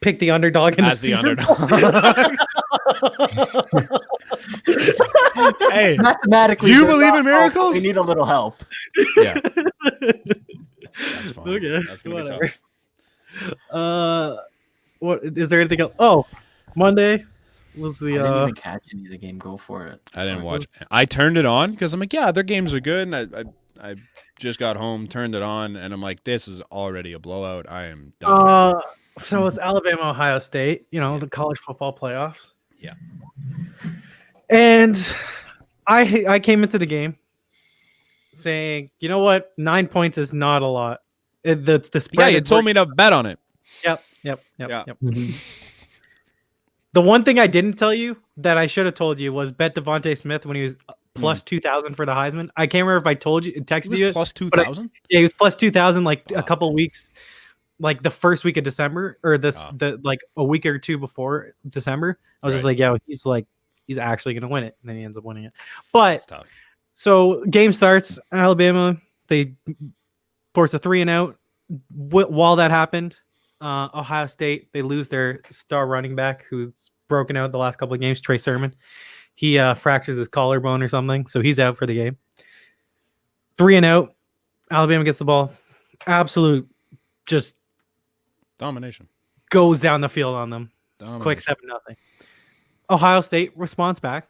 pick the underdog as the underdog. Hey, mathematically, do you believe in miracles? We need a little help. Yeah, that's fine. Okay, that's gonna be tough. What is there anything else? Oh, Monday was the. I didn't even catch any of the game. Go for it. I didn't watch. I turned it on because I'm like, yeah, their games are good, and I just got home, turned it on, and I'm like, this is already a blowout. I am done. So it's Alabama, Ohio State. You know, the college football playoffs. Yeah. And I came into the game saying, you know what, 9 points is not a lot. The spread. Yeah, you told me to bet on it. Yep. The one thing I didn't tell you that I should have told you was bet Devontae Smith when he was plus 2,000 for the Heisman. I can't remember if I told you, texted you. Plus 2,000? Yeah, he was plus 2,000 like a couple weeks, like the first week of December or the like a week or 2 before December. I was just like, yeah, he's actually going to win it. And then he ends up winning it. But so game starts, Alabama, they force a 3-and-out. While that happened, Ohio State, they lose their star running back who's broken out the last couple of games, Trey Sermon. He fractures his collarbone or something, so he's out for the game. 3-and-out. Alabama gets the ball. Absolute just domination. Goes down the field on them. Quick 7-0. Ohio State responds back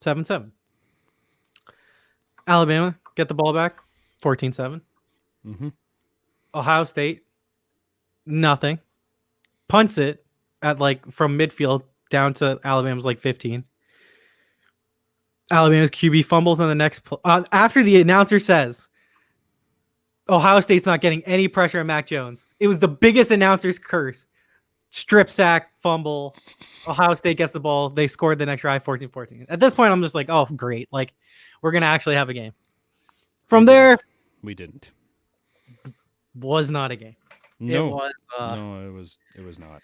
7-7. Alabama get the ball back, 14-7. Mm-hmm. Ohio State, nothing. Punts it at from midfield down to Alabama's 15. Alabama's QB fumbles on the next after the announcer says Ohio State's not getting any pressure on Mac Jones. It was the biggest announcer's curse. Strip sack, fumble. Ohio State gets the ball. They scored the next drive, 14-14. At this point, I'm just oh, great. We're going to actually have a game. From there. We didn't. Was not a game. No. It was, no, it was not.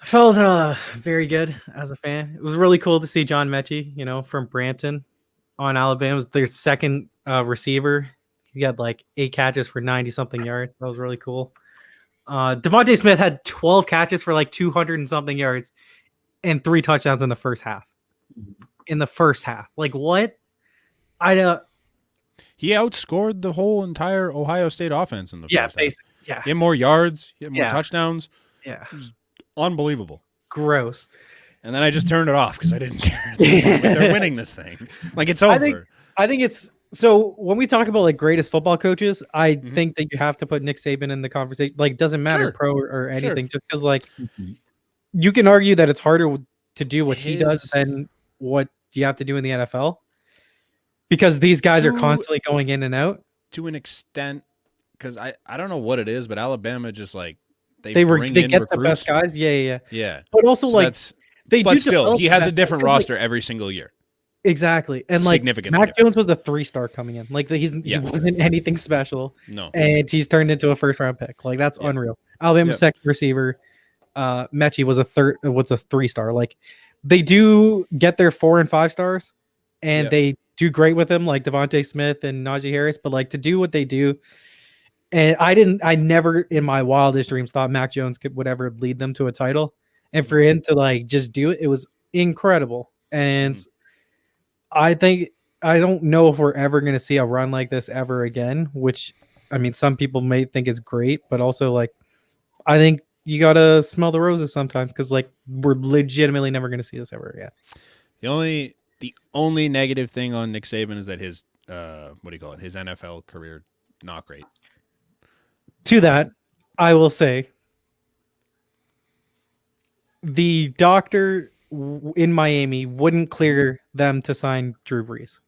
I felt very good as a fan. It was really cool to see John Mechie, from Brampton on Alabama. It was their second receiver. He had 8 catches for 90-something yards. That was really cool. Devontae Smith had 12 catches for 200 and something yards and 3 touchdowns in the first half. In the first half. What? He outscored the whole entire Ohio State offense in the first half. Yeah. He had more yards. He had more touchdowns. Yeah. It was unbelievable. Gross. And then I just turned it off because I didn't care. They're winning this thing. It's over. I think it's so when we talk about greatest football coaches, I think that you have to put Nick Saban in the conversation. Doesn't matter pro or anything, just because you can argue that it's harder to do what he does than what you have to do in the NFL. Because these guys are constantly going in and out. To an extent, because I don't know what it is, but Alabama just they get recruits. the best guys. Yeah. But also he has a different roster every single year. Exactly. And Mac Jones was a 3-star coming in. He wasn't anything special. No. And he's turned into a first-round pick. That's unreal. Alabama's second receiver, Mechie was a 3-star. They do get their 4 and 5 stars, and they do great with them, like Devontae Smith and Najee Harris. But to do what they do, and I never in my wildest dreams thought Mac Jones would ever lead them to a title. And for him to just do it, it was incredible. And I don't know if we're ever going to see a run like this ever again, which, some people may think is great, but also I think you got to smell the roses sometimes because we're legitimately never going to see this ever again. The only negative thing on Nick Saban is that his, his NFL career, not great. To that, I will say the doctor in Miami wouldn't clear them to sign Drew Brees.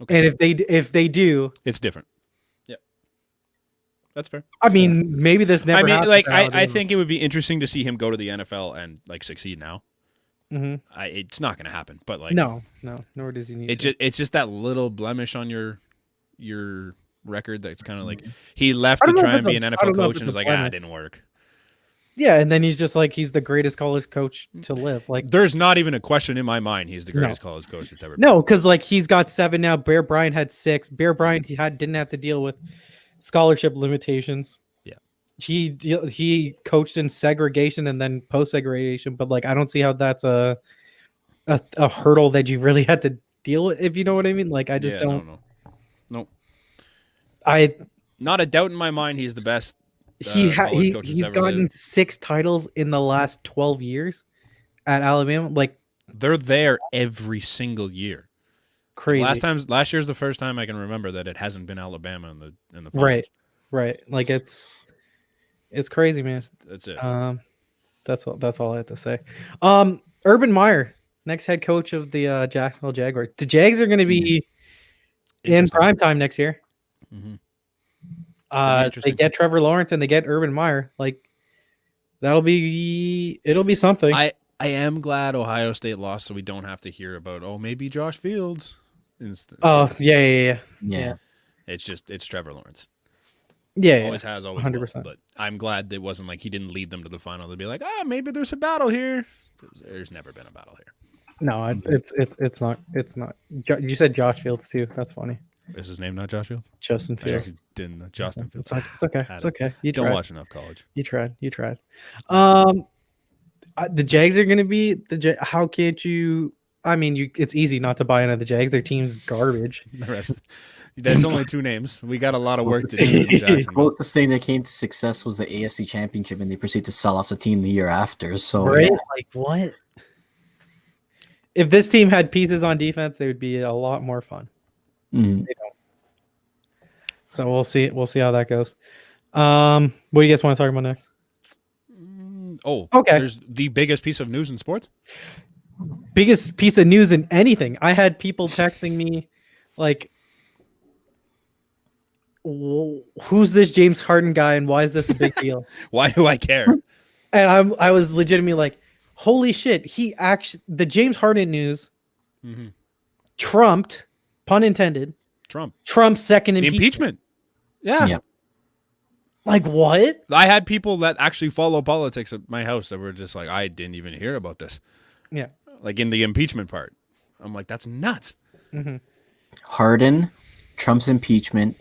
Okay. And if they do, it's different. Yep. That's fair. Maybe this never happened. I think it would be interesting to see him go to the NFL and succeed now. Mm-hmm. It's not going to happen, but no, nor does he need to. It's just that little blemish on your record that's kind of he left to try and be an NFL coach and was it didn't work. Yeah, and then he's just he's the greatest college coach to live. There's not even a question in my mind he's the greatest college coach that's ever been. No, because he's got 7 now. Bear Bryant had 6. Bear Bryant didn't have to deal with scholarship limitations. Yeah, he coached in segregation and then post segregation, but I don't see how that's a hurdle that you really had to deal with. If you know what I mean, I just don't. No. I not a doubt in my mind he's the best. He's gotten 6 titles in the last 12 years at Alabama. They're there every single year. Crazy. Last year's the first time I can remember that it hasn't been Alabama in the finals. Right. It's crazy, man. That's it. That's all I have to say. Urban Meyer, next head coach of the Jacksonville Jaguars. The Jags are going to be in primetime next year. Mm-hmm. They get Trevor Lawrence and they get Urban Meyer. It'll be something. I am glad Ohio State lost, so we don't have to hear about maybe Josh Fields. Oh yeah. It's Trevor Lawrence. Yeah, always has, always 100%. will. But I'm glad it wasn't he didn't lead them to the final. They'd be maybe there's a battle here. There's never been a battle here. No, it's not. It's not. You said Josh Fields too. That's funny. Is his name not Josh Fields? Justin Fields. Justin Fields. It's okay. It's okay. You don't watch enough college. You tried. The Jags are going to be how can't you? It's easy not to buy into the Jags. Their team's garbage. The rest. That's only 2 names. We got a lot of work to do. The closest thing that came to success was the AFC Championship, and they proceeded to sell off the team the year after. So, right? What? If this team had pieces on defense, they would be a lot more fun. Mm-hmm. They don't. So we'll see. We'll see how that goes. What do you guys want to talk about next? Okay. There's the biggest piece of news in sports. Biggest piece of news in anything. I had people texting me, like, "Who's this James Harden guy, and why is this a big deal? Why do I care?" And I was legitimately like, "Holy shit!" The James Harden news trumped, pun intended, Trump's second impeachment. Yeah. Like what? I had people that actually follow politics at my house that were just like, I didn't even hear about this. Yeah. Like in the impeachment part. I'm like, that's nuts. Harden, Trump's impeachment,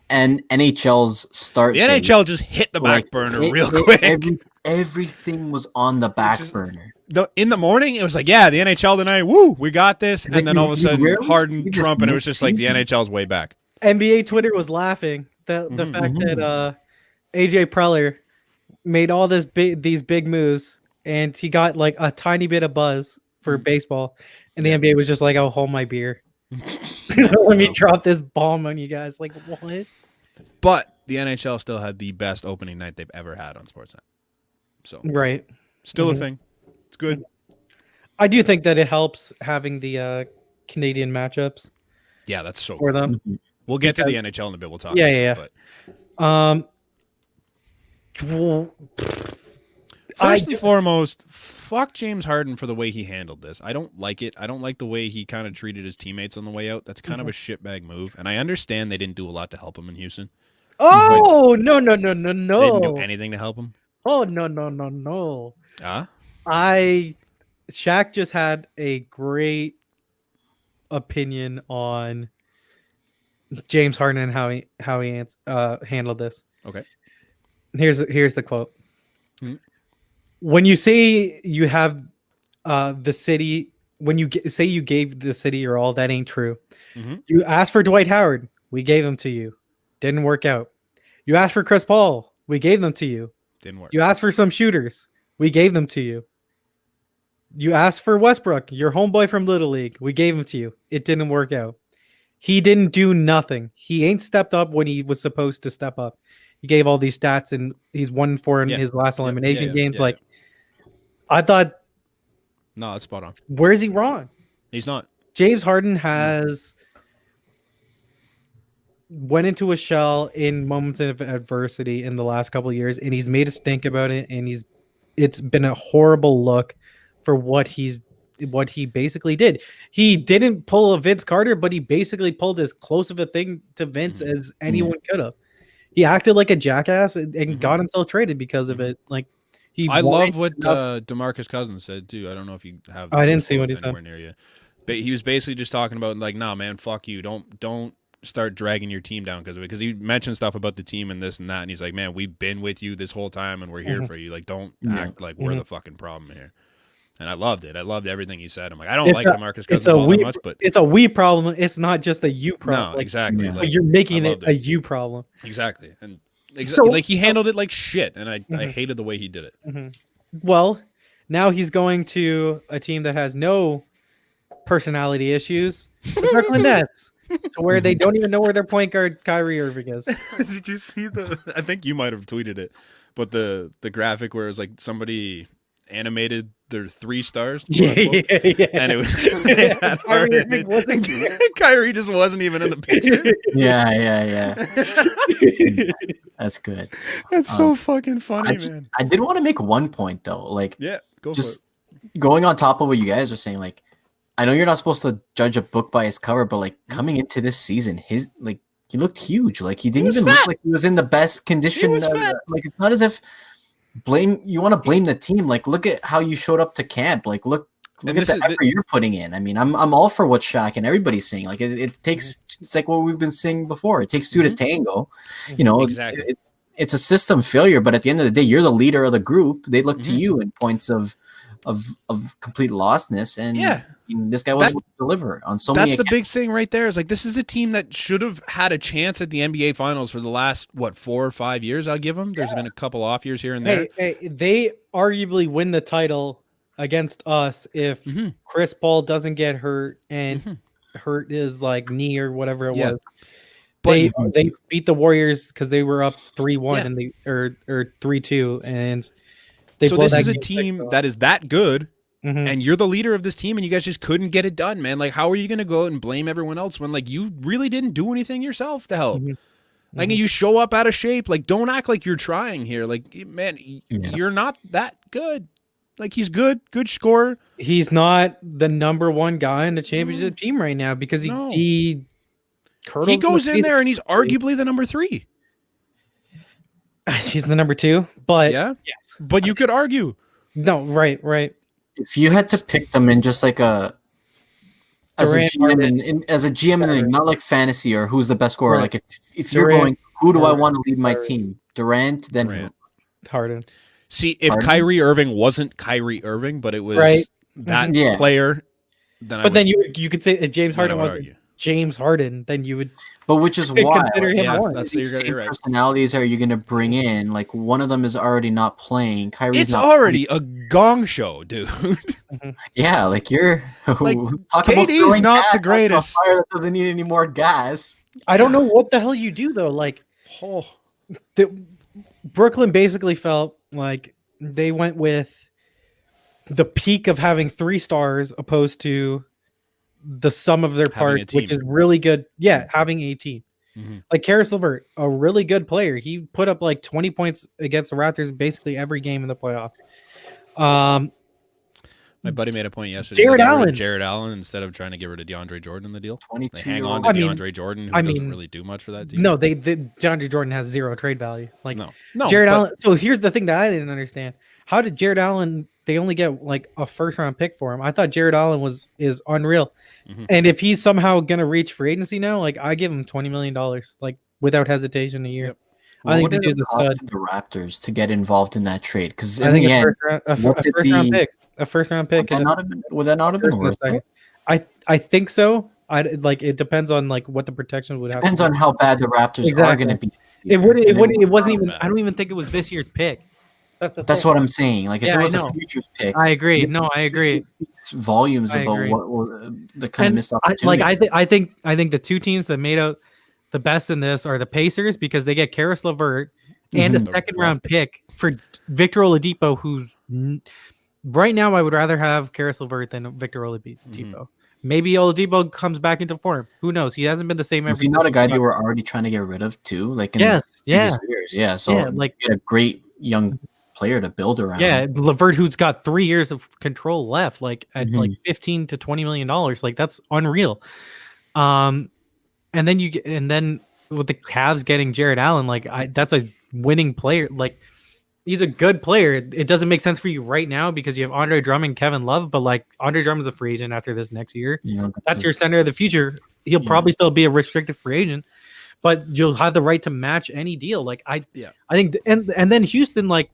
and NHL's start. The NHL just hit the back burner real quick. Everything was on the back burner. In the morning, it was like, yeah, the NHL tonight, woo, we got this. And then all of a sudden, Harden, Trump, and it was just like the NHL's way back. NBA Twitter was laughing. The fact that AJ Preller made all these big moves, and he got like a tiny bit of buzz for baseball, and the NBA was just like, "Oh, hold my beer, let me drop this bomb on you guys." Like what? But the NHL still had the best opening night they've ever had on Sportsnet. So right, still a thing. It's good. I do think that it helps having the Canadian matchups. Yeah, that's so for cool. them. We'll get to the NHL in a bit. We'll talk. Yeah. But. First and foremost, fuck James Harden for the way he handled this. I don't like it. I don't like the way he kind of treated his teammates on the way out. That's kind of a shitbag move. And I understand they didn't do a lot to help him in Houston. Oh, no. They didn't do anything to help him. Oh, no. Huh? Shaq just had a great opinion on James Harden and how he handled this. Okay. Here's the quote. When you say you have the city, when you say you gave the city your all, that ain't true. You asked for Dwight Howard, we gave him to you. Didn't work out. You asked for Chris Paul, we gave them to you. Didn't work. You asked for some shooters, we gave them to you. You asked for Westbrook, your homeboy from Little League, we gave him to you. It didn't work out. He didn't do nothing. He ain't stepped up when he was supposed to step up. He gave all these stats, and he's 1-4 in his last elimination games. I thought, no, that's spot on. Where's he wrong? He's not. James Harden has went into a shell in moments of adversity in the last couple of years, and he's made a stink about it. And it's been a horrible look for what he basically did. He didn't pull a Vince Carter, but he basically pulled as close of a thing to Vince as anyone could have. He acted like a jackass and got himself traded because of it. Like I love what DeMarcus Cousins said too. I don't know if you have. I didn't see what he said. Near you, but he was basically just talking about like, nah, man, fuck you. Don't start dragging your team down because of it. Because he mentioned stuff about the team and this and that, and he's like, man, we've been with you this whole time, and we're here for you. Like, don't act like we're the fucking problem here. And I loved it. I loved everything he said. I'm like, I don't like DeMarcus Cousins all that much, but it's a we problem. It's not just a you problem. No, exactly. Like, you're making it a you problem. Exactly. And like he handled it like shit, and I hated the way he did it. Well, now he's going to a team that has no personality issues, the Brooklyn Nets, to where they don't even know where their point guard Kyrie Irving is. Did you see I think you might have tweeted it, but the graphic where it was like somebody animated their 3 stars. Yeah. And it was Kyrie just wasn't even in the picture. Yeah. That's good. That's so fucking funny, man. I did want to make one point though. Like, go just for it. Going on top of what you guys are saying, like, I know you're not supposed to judge a book by its cover, but like coming into this season, he looked huge. Like he didn't even look like he was in the best condition. Like it's not as if you want to blame the team. Like look at how you showed up to camp. Like look at the effort you're putting in. I mean, I'm all for what Shaq and everybody's saying. Like it takes, it's like what we've been saying before. It takes 2 to tango. You know, exactly. It's a system failure, but at the end of the day, you're the leader of the group. They look to you in points of complete lostness, and this guy wasn't able to deliver on so many. That's the big thing right there. Is like this is a team that should have had a chance at the NBA Finals for the last 4 or 5 years. I'll give them. There's been a couple off years here and there. Hey, they arguably win the title against us if Chris Paul doesn't get hurt and hurt his like knee or whatever it was. They beat the Warriors because they were up 3-1 Yeah. and they or 3-2, and they so blow this that is a game team 6-0. that is that good, Mhm. and you're the leader of this team, and you guys just couldn't get it done, man. Like, how are you going to go out and blame everyone else when like you really didn't do anything yourself to help? Mhm. Like, you show up out of shape. Like, don't act like you're trying here. Like, man, you're not that good. Like, he's good scorer. He's not the number one guy in the championship team right now because he goes in there and he's arguably the number 3. He's the number 2, but yeah, yes. But you could argue. No, right. If you had to pick them in just like as a GM and not like fantasy or who's the best scorer, Right. like if you're Durant, going, who do I want to lead my Durant. team? Durant, then Durant. Harden. See, if Harden? Kyrie Irving wasn't Kyrie Irving, but it was Right. that Yeah. player, then But then you could say if James Harden wasn't argue. James Harden, then you would But which is why consider him Yeah, one. that's these you're same right. personalities are you going to bring in? Like one of them is already not playing. Kyrie's It's not already a gong show, dude. Yeah, like you're Like, talk about KD's throwing not gas the onto a greatest. fire that doesn't need any more gas. I don't know what the hell you do though. Like Oh, Brooklyn basically felt like they went with the peak of having 3 stars opposed to the sum of their Having a parts, which team. is really good. Yeah, having a team. Mhm. Like Karis LeVert, a really good player. He put up like 20 points against the Raptors basically every game in the playoffs. My buddy made a point yesterday. Jared to get rid of Allen. Jared Allen instead of trying to get rid of DeAndre Jordan in the deal. 22 They hang year on old. to I mean- DeAndre Jordan, who I doesn't mean, really do much for that team. No, they DeAndre Jordan has 0 trade value. Like no. Jared but- Allen. So here's the thing that I didn't understand. How did Jared Allen? They only get like a first round pick for him. I thought Jared Allen is unreal. Mhm. And if he's somehow gonna reach free agency now, like I give him $20 million, like without hesitation, a year. Yep. Well, I think what the did it dude's a stud. cost the Raptors to get involved in that trade? Because I in think the a end, first round pick, a first round pick. would that not have been worth it? I think so. I like it depends on like what the protection would have. Depends to on be. how bad the Raptors are Exactly. going to be. It wouldn't. It wasn't even. bad. I don't even think it was this year's pick. That's That's what I'm saying. Like if Yeah, it I was a know. futures pick, I agree. No, I agree. it speaks volumes I about agree. what the kind of And missed opportunity. I think the 2 teams that made out the best in this are the Pacers because they get Karis LeVert and a Mhm. second round pick for Victor Oladipo, who's right now I would rather have Karis LeVert than Victor Oladipo. Maybe Oladipo comes back into form. Who knows? He hasn't been the same. Was ever he not a since guy he they got- were already trying to get rid of too? Like in Yes, previous years, yeah. So Yeah, like- you get a great young player to build around. Yeah, LeVert, who's got 3 years of control left, like at Mhm. like $15 to $20 million, like that's unreal. And then with the Cavs getting Jared Allen, like that's a winning player. Like he's a good player. It doesn't make sense for you right now because you have Andre Drummond, Kevin Love, but like Andre Drummond's a free agent after this next year. You know, That's your center of the future. He'll Yeah. probably still be a restricted free agent, but you'll have the right to match any deal. Like I think, and then Houston, like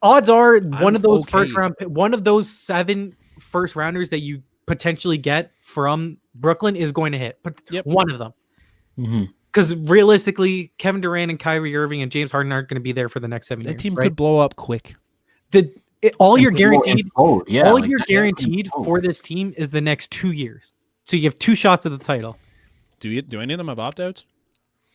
odds are one of those one of those 7 first rounders that you potentially get from Brooklyn is going to hit. But one of them, Mhm. because realistically, Kevin Durant and Kyrie Irving and James Harden aren't going to be there for the next 7 years. That team right? could blow up quick. All you're And people guaranteed. implode. Yeah, all like you're that guaranteed implode. for this team is the next 2 years. So you have 2 shots at the title Do any of them have opt-outs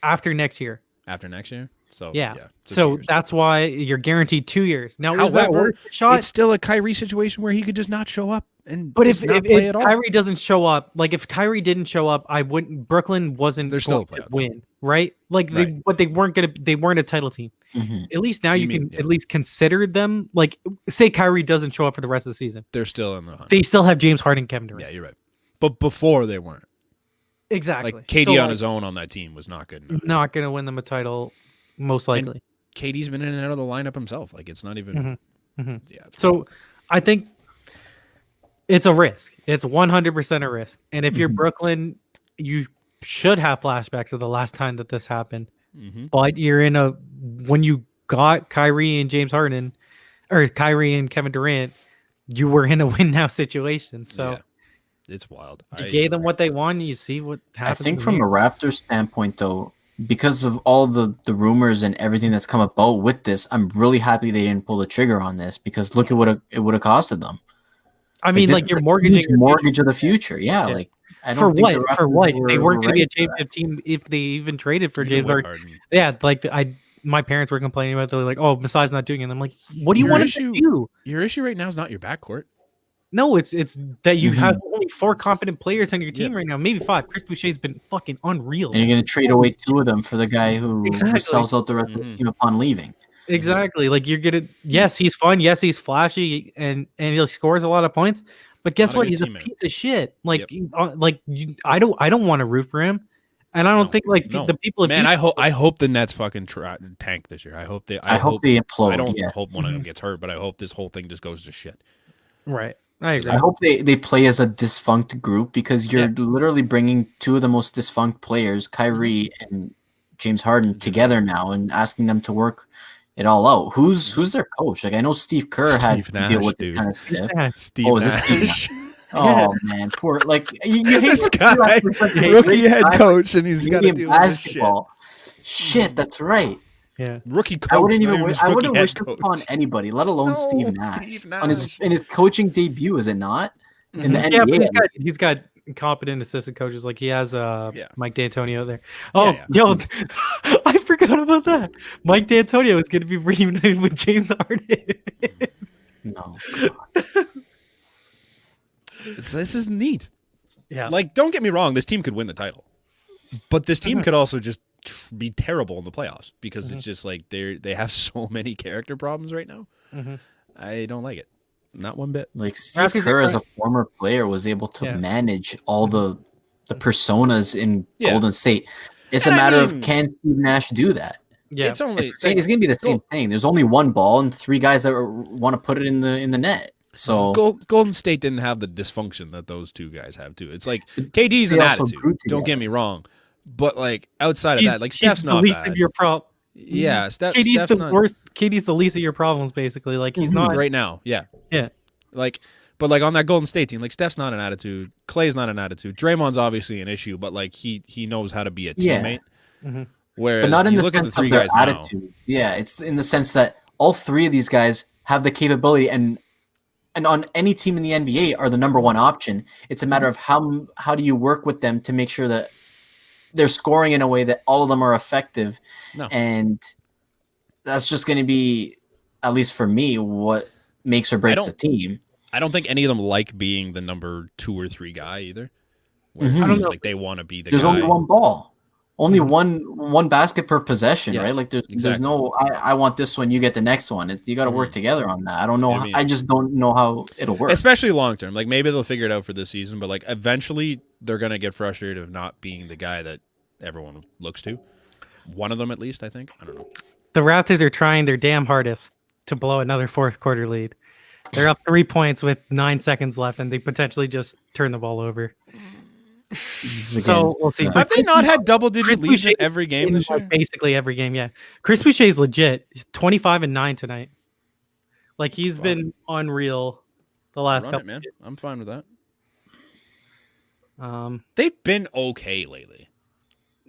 after next year. after next year? So Yeah. so 2 So years. that's why you're guaranteed 2 years. Now, is that However, worth a shot? it's still a Kyrie situation where he could just not show up and But just if not play at all. Kyrie doesn't show up, like if Kyrie didn't show up, I wouldn't. Brooklyn wasn't They're still going a to playoff win, right? Like Right. they weren't a title team. Mhm. At least now you mean, can at least consider them. Like say Kyrie doesn't show up for the rest of the season, They're still in the hunt. they still have James Harden, Kevin Durant. Yeah, you're right. But before they weren't. Exactly. Like KD So, on like, his own on that team was not good enough. not going to win them a title, most likely. KD's been in and out of the lineup himself. Like it's not even. Mhm. Yeah. it's So I think it's a risk. It's 100% a risk. And if you're Brooklyn, you should have flashbacks of the last time that this happened. Mhm. But you're in when you got Kyrie and James Harden, or Kyrie and Kevin Durant, you were in a win now situation. So Yeah. It's wild. you gave them what they want. You see what I happens. think from a Raptors standpoint, though, because of all the rumors and everything that's come about with this, I'm really happy they didn't pull the trigger on this because look at what it would have costed them. I mean, this like is you're a mortgaging huge your mortgage of the future. Yeah, Yeah. like I For don't think what? For what? They weren't going to be a ready for that. championship team if they even traded for Even James with Harden. Yeah, like my parents were complaining about. They're like, "Oh, Masai's not doing it." And I'm like, "What do you want him to do?" Your issue right now is not your backcourt. No, it's that you have only 4 competent players on your team right now, maybe 5. Chris Boucher's been fucking unreal, and you're going to trade away 2 of them for the guy who sells out the rest of the team upon leaving. Exactly. Like you're gonna. Yes, he's fun. Yes, he's flashy, and he scores a lot of points. But guess what? He's a piece of shit. Like, I don't want to root for him, and I don't think the people. Man, I hope the Nets fucking tank this year. I hope they. I hope they implode. I don't hope one of them gets hurt, but I hope this whole thing just goes to shit. Right. I agree. I hope they play as a defunct group, because you're literally bringing 2 of the most defunct players, Kyrie and James Harden, together now and asking them to work it all out. Who's their coach? Like, I know Steve Kerr had to deal with this kind of stuff. Steve Nash. Steve Nash? Oh man, poor, like, you hate this guy, rookie head coach, and he's got to deal with this shit. Shit, that's right. Yeah, rookie coach. I wouldn't wish this upon anybody, let alone Steve Nash. In his coaching debut, is it not? In the NBA, but he's got competent assistant coaches. Like, he has Mike D'Antonio there. Oh, yo, I forgot about that. Mike D'Antonio is going to be reunited with James Harden. No. This is neat. Yeah. Like, don't get me wrong, this team could win the title, but this team could also just be terrible in the playoffs, because it's just like they have so many character problems right now. I don't like it. Not one bit. Like, Steve Kerr, as a former player, was able to manage all the personas in Golden State. It's a matter of, can Steve Nash do that? Yeah, it's going to be the same thing. There's only one ball and 3 guys that want to put it in the net. So Golden State didn't have the dysfunction that those 2 guys have too. It's like KD's an attitude. Don't get me wrong, but like outside of that, like Steph's not least bad. Of your problem. Yeah, KD's the worst. KD's the least of your problems, basically. Like, he's not right now. Yeah. Like, but like on that Golden State team, like Steph's not an attitude. Clay's not an attitude. Draymond's obviously an issue, but like he knows how to be a teammate. Whereas, but not in the look sense at the 3 of their guys attitudes. Now. Yeah, it's in the sense that all 3 of these guys have the capability, and on any team in the NBA are the number 1 option. It's a matter of how do you work with them to make sure that they're scoring in a way that all of them are effective. And that's just going to be, at least for me, what makes or breaks the team. I don't think any of them like being the number 2 or 3 guy either. I don't know. Like, they want to be the There's guy. only one ball. Only one basket per possession, right? Like, there's no, I want this one, you get the next one. You got to work together on that. I don't know. I just don't know how it'll work. Especially long term. Like, maybe they'll figure it out for this season, but like eventually they're going to get frustrated of not being the guy that everyone looks to. One of them, at least, I think. I don't know. The Raptors are trying their damn hardest to blow another 4th quarter lead. They're up 3 points with 9 seconds left, and they potentially just turn the ball over. So we'll see. Have they not had double-digit leads in every game this year? Basically every game, yeah. Chris Boucher's legit. He's 25-9 tonight. Like, he's been unreal the last couple. Man, I'm fine with that. Um, they've been okay lately.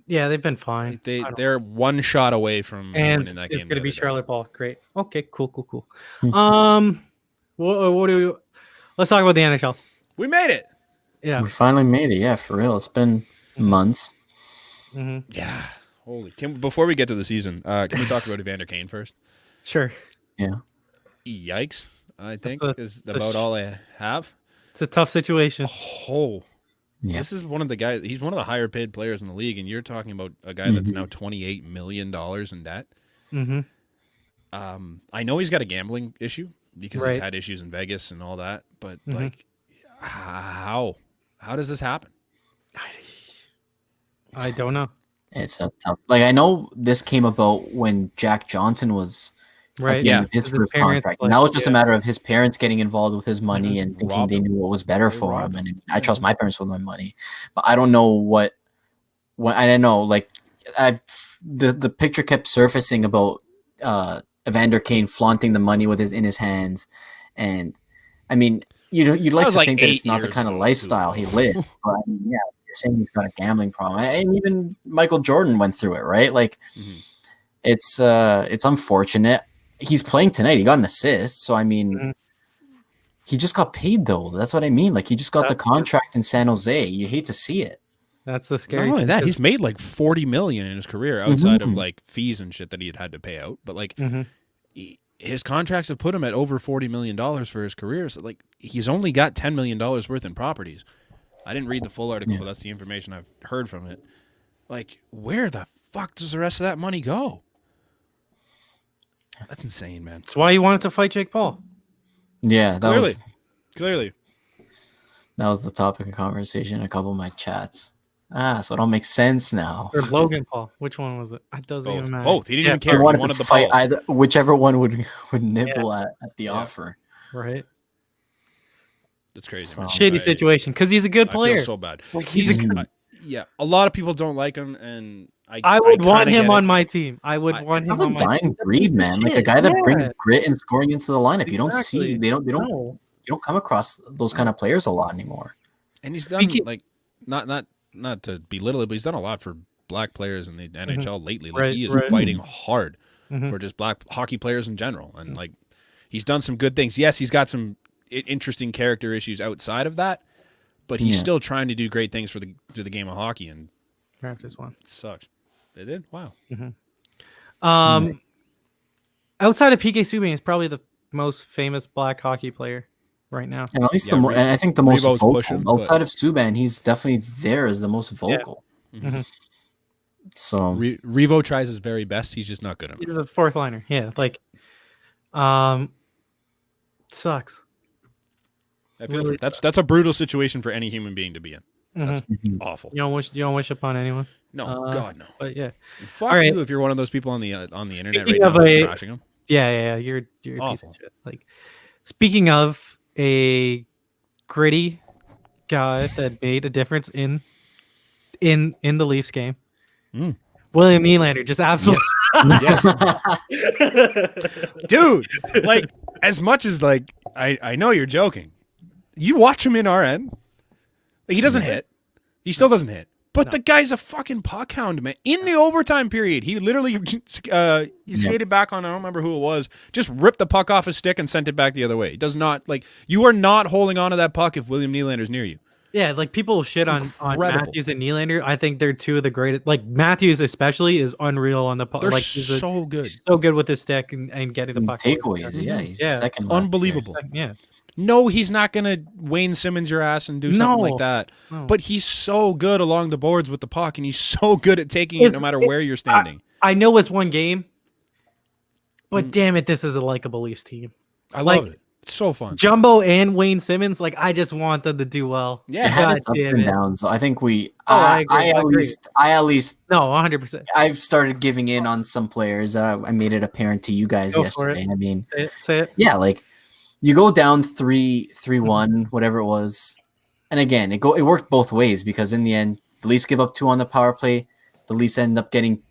Yeah, they've been fine. They're 1 shot away from winning that game. It's gonna be Charlotte Ball. Great. Okay. Cool. What do we? Let's talk about the NHL. We made it. Yeah, we finally made it. Yeah, for real. It's been months. Mm-hmm. Yeah. Holy. Before we get to the season, can we talk about Evander Kane first? Sure. Yeah. Yikes! I think is about all I have. It's a tough situation. Oh. Yeah. This is one of the guys. He's one of the higher paid players in the league, and you're talking about a guy that's now $28 million in debt. Mm-hmm. I know he's got a gambling issue because he's had issues in Vegas and all that. But like, how does this happen? I don't know. It's a tough. Like, I know this came about when Jack Johnson was at the end of his first contract. And that was just a matter of his parents getting involved with his money and thinking they knew what was better for him. And I trust my parents with my money, but I don't know what I don't know. Like, the picture kept surfacing about Evander Kane flaunting the money in his hands, and I mean, you'd like to think that it's not the kind of lifestyle he lived. But I mean, yeah, you're saying he's got a gambling problem, and even Michael Jordan went through it, right? Like, it's unfortunate. He's playing tonight. He got an assist, so I mean, he just got paid though. That's what I mean. Like he just got the contract in San Jose. You hate to see it. That's the scary. Not only that, he's made like $40 million in his career outside of like fees and shit that he had to pay out. But like his contracts have put him at over $40 million for his career. So like he's only got $10 million worth in properties. I didn't read the full article, but that's the information I've heard from it. Like, where the fuck does the rest of that money go? That's insane, man. That's why he wanted to fight Jake Paul. Yeah, that clearly. That was the topic of conversation in a couple of my chats. So it all makes sense now. Or Logan Paul. Which one was it? It doesn't even matter. Both. He didn't even care. He wanted to to fight either, whichever one would nibble at the offer. Right. That's crazy. So, Man. Shady situation because he's a good player. I feel so bad. Like, A lot of people don't like him, and I would want him on my team. I would want him on my team. He's a dying breed, man. Like a guy that brings grit and scoring into the lineup. Exactly. You don't see you don't come across those kind of players a lot anymore. And he's done like not to belittle it, but he's done a lot for black players in the NHL lately. Like he is fighting hard for just black hockey players in general, and like he's done some good things. Yes, he's got some interesting character issues outside of that, but he's still trying to do great things for the game of hockey. And Raptors won. It sucks. They did. Wow. Outside of PK Subban, is probably the most famous black hockey player right now. And at least and I think the most vocal. Outside of Subban, he's definitely there as the most vocal. Yeah. So Revo tries his very best. He's just not good enough. He's a fourth liner. Yeah, like, sucks. I feel really that's a brutal situation for any human being to be in. That's awful. You don't wish upon anyone. No, God no. But yeah, fuck you if you're one of those people on the internet right now trashing them. Yeah, you're a awful. piece of shit. Like, speaking of a gritty guy that made a difference in the Leafs game, William Nylander just absolutely yes. Dude, like as much as like I know you're joking, you watch him in RN, like he doesn't hit, he still doesn't hit. But the guy's a fucking puck hound, man. In the overtime period, he literally he skated back on, I don't remember who it was, just ripped the puck off his stick and sent it back the other way. It does not, like, you are not holding on to that puck if William Nylander's near you. Yeah, like people shit on Matthews and Nylander. I think they're two of the greatest. Like Matthews especially is unreal on the puck. They're like so good. So good with his stick and getting the puck. Takeaways, he's second. Unbelievable. Yeah. No, he's not going to Wayne Simmons your ass and do something like that. No. But he's so good along the boards with the puck, and he's so good at taking it no matter where you're standing. I know it's one game, but damn it, this is a likable Leafs team. I love it. It's so fun. Jumbo and Wayne Simmons, like I just want them to do well. Yeah, it had its ups and downs. I think I at least no, 100%. I've started giving in on some players. I made it apparent to you guys yesterday. I mean, say it. Yeah, like you go down 3-1, whatever it was, and again, it worked both ways because in the end, the Leafs give up 2 on the power play. The Leafs end up getting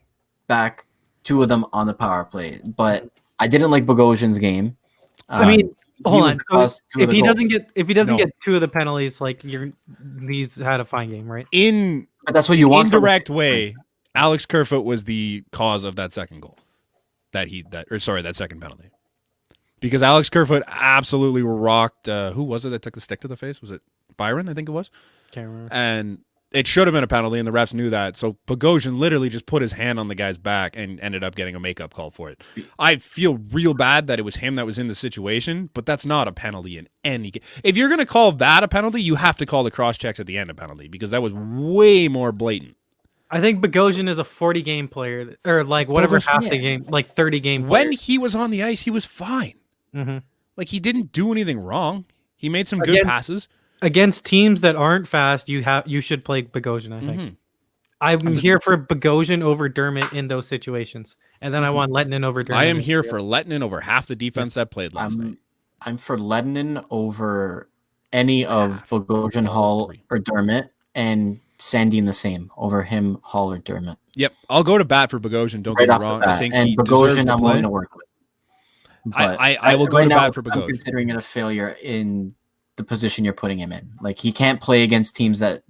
back 2 of them on the power play. But I didn't like Bogosian's game. I mean. Hold on. So if he doesn't get 2 of the penalties, like he's had a fine game, right? But that's what you want. Indirect way, Alex Kerfoot was the cause of that second goal. That second penalty. Because Alex Kerfoot absolutely rocked. Who was it that took the stick to the face? Was it Byron? I think it was. Can't remember. And it should have been a penalty, and the refs knew that. So Bogosian literally just put his hand on the guy's back and ended up getting a makeup call for it. I feel real bad that it was him that was in the situation, but that's not a penalty in any case. If you're going to call that a penalty, you have to call the cross-checks at the end a penalty because that was way more blatant. I think Bogosian is a 40-game player, or like whatever the game, like 30-game player. When he was on the ice, he was fine. Mm-hmm. Like, he didn't do anything wrong. He made some good passes. Against teams that aren't fast, you should play Bogosian, I think. I'm here for Bogosian over Dermott in those situations. And then I want Lettinen over Dermott. I am here for Lettinen over half the defense that played last night. I'm for Lettinen over any of Bogosian, Hall, or Dermott, and Sandin the same over him, Hall, or Dermott. Yep. I'll go to bat for Bogosian, don't get me wrong. I think he Bogosian I'm willing to work with. I will go to bat for Bogosian. I'm considering it a failure in the position you're putting him in. Like he can't play against teams that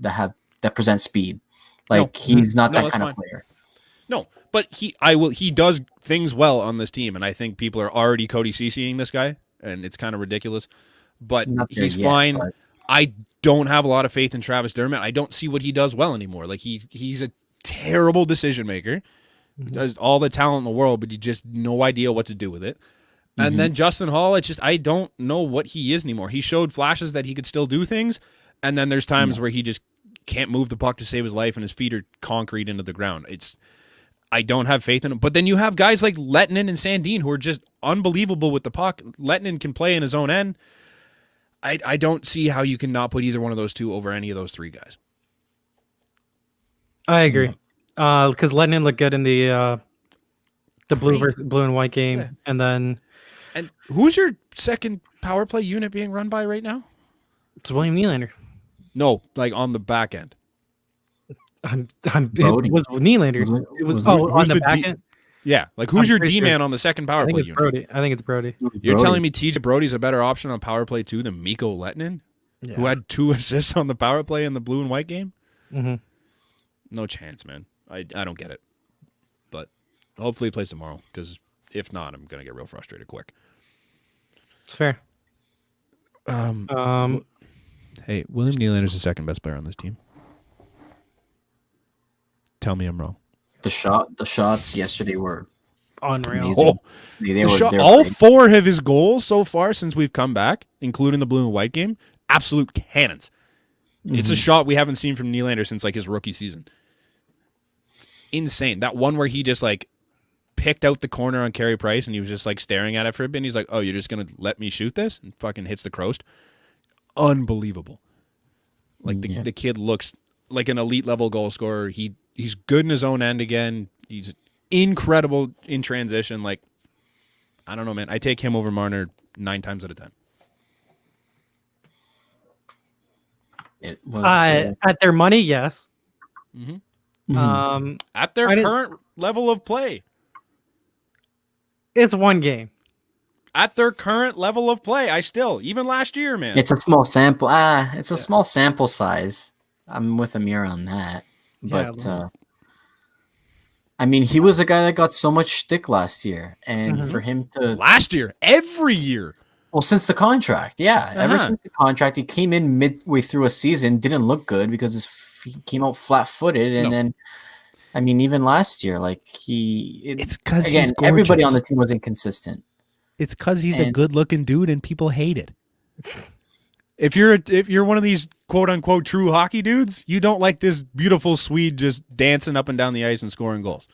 present speed. Like he's not that kind of player. No, but he does things well on this team, and I think people are already Cody CCing this guy, and it's kind of ridiculous. but Not there he's yet, fine. but- I don't have a lot of faith in Travis Dermott. I don't see what he does well anymore. Like he's a terrible decision maker. He does all the talent in the world, but he just no idea what to do with it. And then Justin Hall, I don't know what he is anymore. He showed flashes that he could still do things, and then there's times where he just can't move the puck to save his life, and his feet are concrete into the ground. I don't have faith in him. But then you have guys like Lettinen and Sandin who are just unbelievable with the puck. Lettinen can play in his own end. I don't see how you can not put either one of those two over any of those three guys. I agree. Because Lettinen looked good in the blue and white game, and then. And who's your second power play unit being run by right now? It's William Nylander. No, like on the back end. It was Nylander's. It was on the back end. Yeah, like who's your D man on the second power play unit? Brody. I think it's Brody. You're telling me TJ Brody's a better option on power play 2 than Mikko Lettinen, who had 2 assists on the power play in the blue and white game? Mm-hmm. No chance, man. I don't get it. But hopefully he plays tomorrow, because if not, I'm gonna get real frustrated quick. It's fair. Hey, William Nylander's the second best player on this team. Tell me I'm wrong. The shots yesterday were unreal. amazing. All 4 of his goals so far since we've come back, including the blue and white game, absolute cannons. It's a shot we haven't seen from Nylander since like his rookie season. Insane. That one where he just like picked out the corner on Carey Price and he was just like staring at it for a bit. And he's like, "Oh, you're just gonna let me shoot this?" And fucking hits the croast. Unbelievable. Like the kid looks like an elite level goal scorer. He's good in his own end again. He's incredible in transition. Like, I don't know, man. I take him over Marner 9 times out of 10. It was at their money, yes. At their current level of play. It's one game. At their current level of play, even last year, man. It's a small sample. It's a small sample size. I'm with Amir on that. But I mean, he was a guy that got so much shtick last year, and for him to last year, every year. Well, since the contract, ever since the contract, he came in midway through a season, didn't look good because he came out flat-footed, and then, I mean, even last year, like it's because again, everybody on the team was inconsistent. It's because he's a good-looking dude, and people hate it. If you're one of these quote unquote true hockey dudes, you don't like this beautiful Swede just dancing up and down the ice and scoring goals.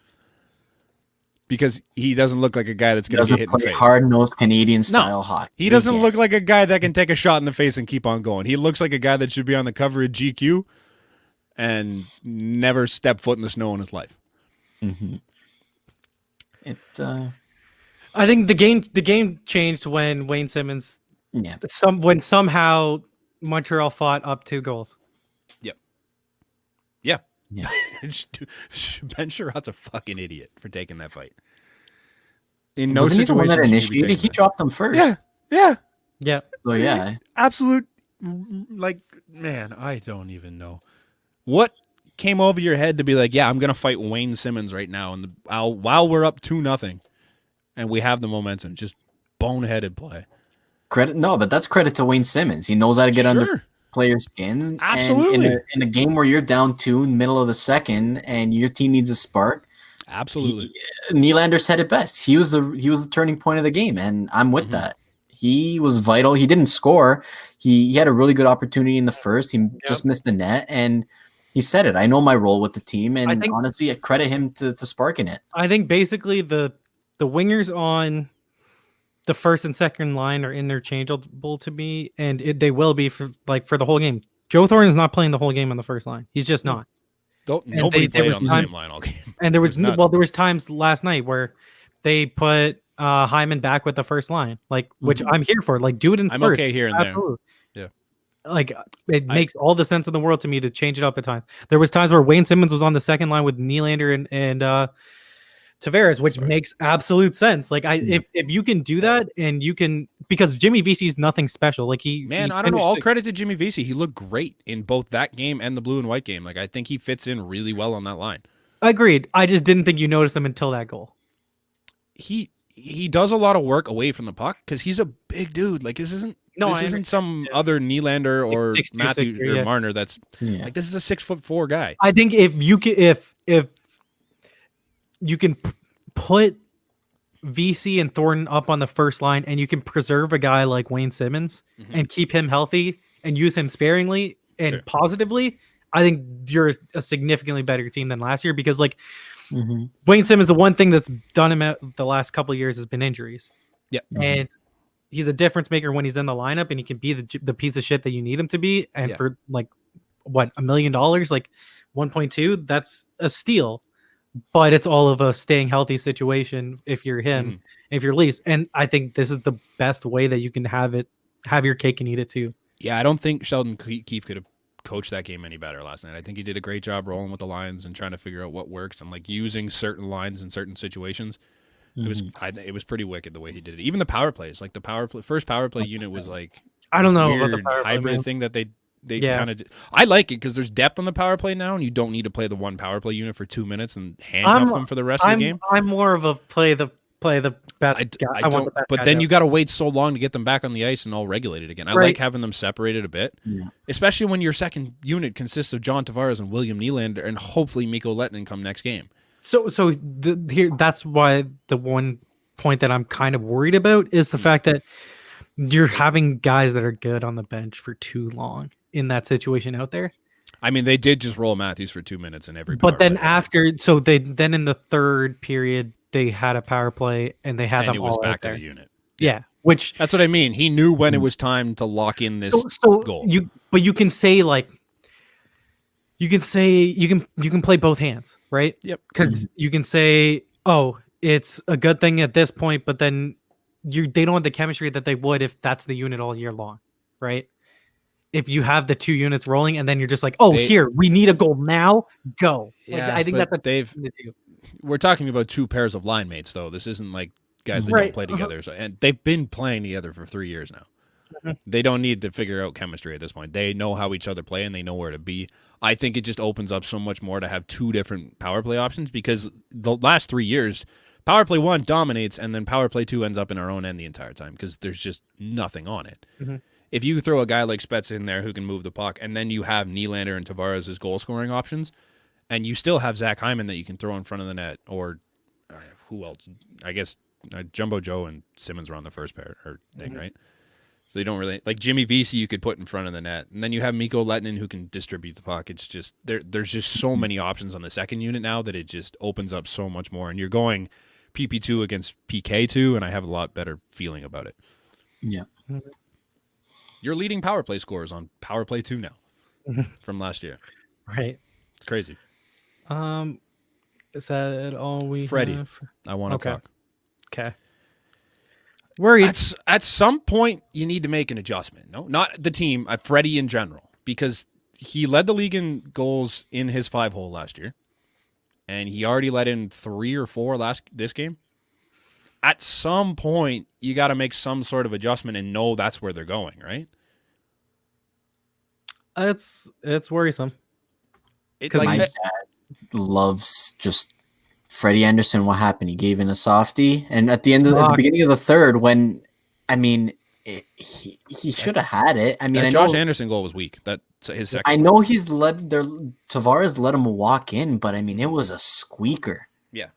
Because he doesn't look like a guy that's going to get hit in the face. Hard-nosed Canadian style hockey. He doesn't look like a guy that can take a shot in the face and keep on going. He looks like a guy that should be on the cover of GQ and never step foot in the snow in his life. I think the game changed when Wayne Simmons. Yeah. When somehow Montreal fought up 2 goals. Yep. Yeah. Ben Sherrod's a fucking idiot for taking that fight. Wasn't he the one that initiated? He dropped them first. Yeah. So yeah. Absolute, like, man, I don't even know. What came over your head to be like, yeah, I'm going to fight Wayne Simmons right now and while we're up 2-0 and we have the momentum, just boneheaded play. But that's credit to Wayne Simmons. He knows how to get under players' skin. Absolutely. And in a game where you're down 2 in the middle of the second and your team needs a spark. Absolutely. Nylander said it best. He was the turning point of the game, and I'm with that. He was vital. He didn't score. He had a really good opportunity in the first. He just missed the net, and he said it. I know my role with the team, and honestly, I credit him to sparking it. I think basically the wingers on the first and second line are interchangeable to me, and they will be for the whole game. Joe Thornton is not playing the whole game on the first line. He's just not. Nobody played on the same line all game. And there was times last night where they put Hyman back with the first line, which I'm here for. Like, do it in. I'm okay here and Absolutely. there. Yeah. Like, it makes all the sense in the world to me to change it up at times. There was times where Wayne Simmons was on the second line with Nylander and Tavares, which makes absolute sense. Like, if you can do that, and you can, because Jimmy Vesey's nothing special. Like I don't know. All credit to Jimmy Vesey. He looked great in both that game and the blue and white game. Like, I think he fits in really well on that line. Agreed. I just didn't think you noticed them until that goal. He does a lot of work away from the puck because he's a big dude. Like, this isn't No, this I isn't understand. some other Nylander or 6'2", Matthew 6'3", or yeah. Marner. That's like this is a 6'4" guy. I think if you can, if you can put VC and Thornton up on the first line, and you can preserve a guy like Wayne Simmons and keep him healthy and use him sparingly and positively, I think you're a significantly better team than last year because like Wayne Simmons, the one thing that's done him out the last couple of years has been injuries. Yep. And he's a difference maker when he's in the lineup, and he can be the piece of shit that you need him to be. And for like what, $1 million, like 1.2, that's a steal. But it's all of a staying healthy situation if you're him, if you're Leafs. And I think this is the best way that you can have your cake and eat it too. Yeah, I don't think Sheldon Keefe could have coached that game any better last night. I think he did a great job rolling with the lines and trying to figure out what works and like using certain lines in certain situations. It was pretty wicked the way he did it. Even the power plays, like the first power play unit was like I don't know weird about the power hybrid play, thing that they kind of. I like it because there's depth on the power play now, and you don't need to play the one power play unit for 2 minutes and handcuff them for the rest of the game. I'm more of a play the best guy. I want the best but then you got to wait so long to get them back on the ice and all regulated again. I like having them separated a bit, especially when your second unit consists of John Tavares and William Nylander, and hopefully Mikko Lehtinen come next game. So here, that's why the one point that I'm kind of worried about is the fact that you're having guys that are good on the bench for too long in that situation out there. I mean, they did just roll Matthews for 2 minutes in every. But then then in the third period they had a power play and they had them all back to the unit. Yeah, which that's what I mean. He knew when it was time to lock in this goal. You can say like. You can play both hands, right? Yep. Because you can say, oh, it's a good thing at this point, but then they don't have the chemistry that they would if that's the unit all year long, right? If you have the two units rolling and then you're just like, oh, here, we need a goal now, go. Yeah, like, I think that's what we're talking about two pairs of line mates, though. This isn't like guys that don't play together. So, and they've been playing together for 3 years now. They don't need to figure out chemistry at this point. They know how each other play and they know where to be. I think it just opens up so much more to have two different power play options because the last 3 years, power play 1 dominates and then power play 2 ends up in our own end the entire time because there's just nothing on it. If you throw a guy like Spezza in there who can move the puck and then you have Nylander and Tavares as goal scoring options and you still have Zach Hyman that you can throw in front of the net or who else? I guess Jumbo Joe and Simmons were on the first pair or thing, right? So they don't really like Jimmy Vesey you could put in front of the net. And then you have Mikko Lehtinen who can distribute the puck. It's just there's just so many options on the second unit now that it just opens up so much more. And you're going PP2 against PK2, and I have a lot better feeling about it. Yeah. You're leading power play scores on power play 2 now from last year. Right. It's crazy. Is that all we Freddie, have? I want to talk. Okay. Worried. At some point, you need to make an adjustment. No, not the team, Freddie in general, because he led the league in goals in his 5-hole last year, and he already let in 3 or 4 this game. At some point, you got to make some sort of adjustment and know that's where they're going, right? It's worrisome. Because my dad loves just Freddie Anderson. What happened? He gave in a softie, and at the beginning of the third, when he should have had it. I mean, Josh Anderson goal was weak. That's his second. I know he's Tavares let him walk in, but I mean, it was a squeaker. Yeah,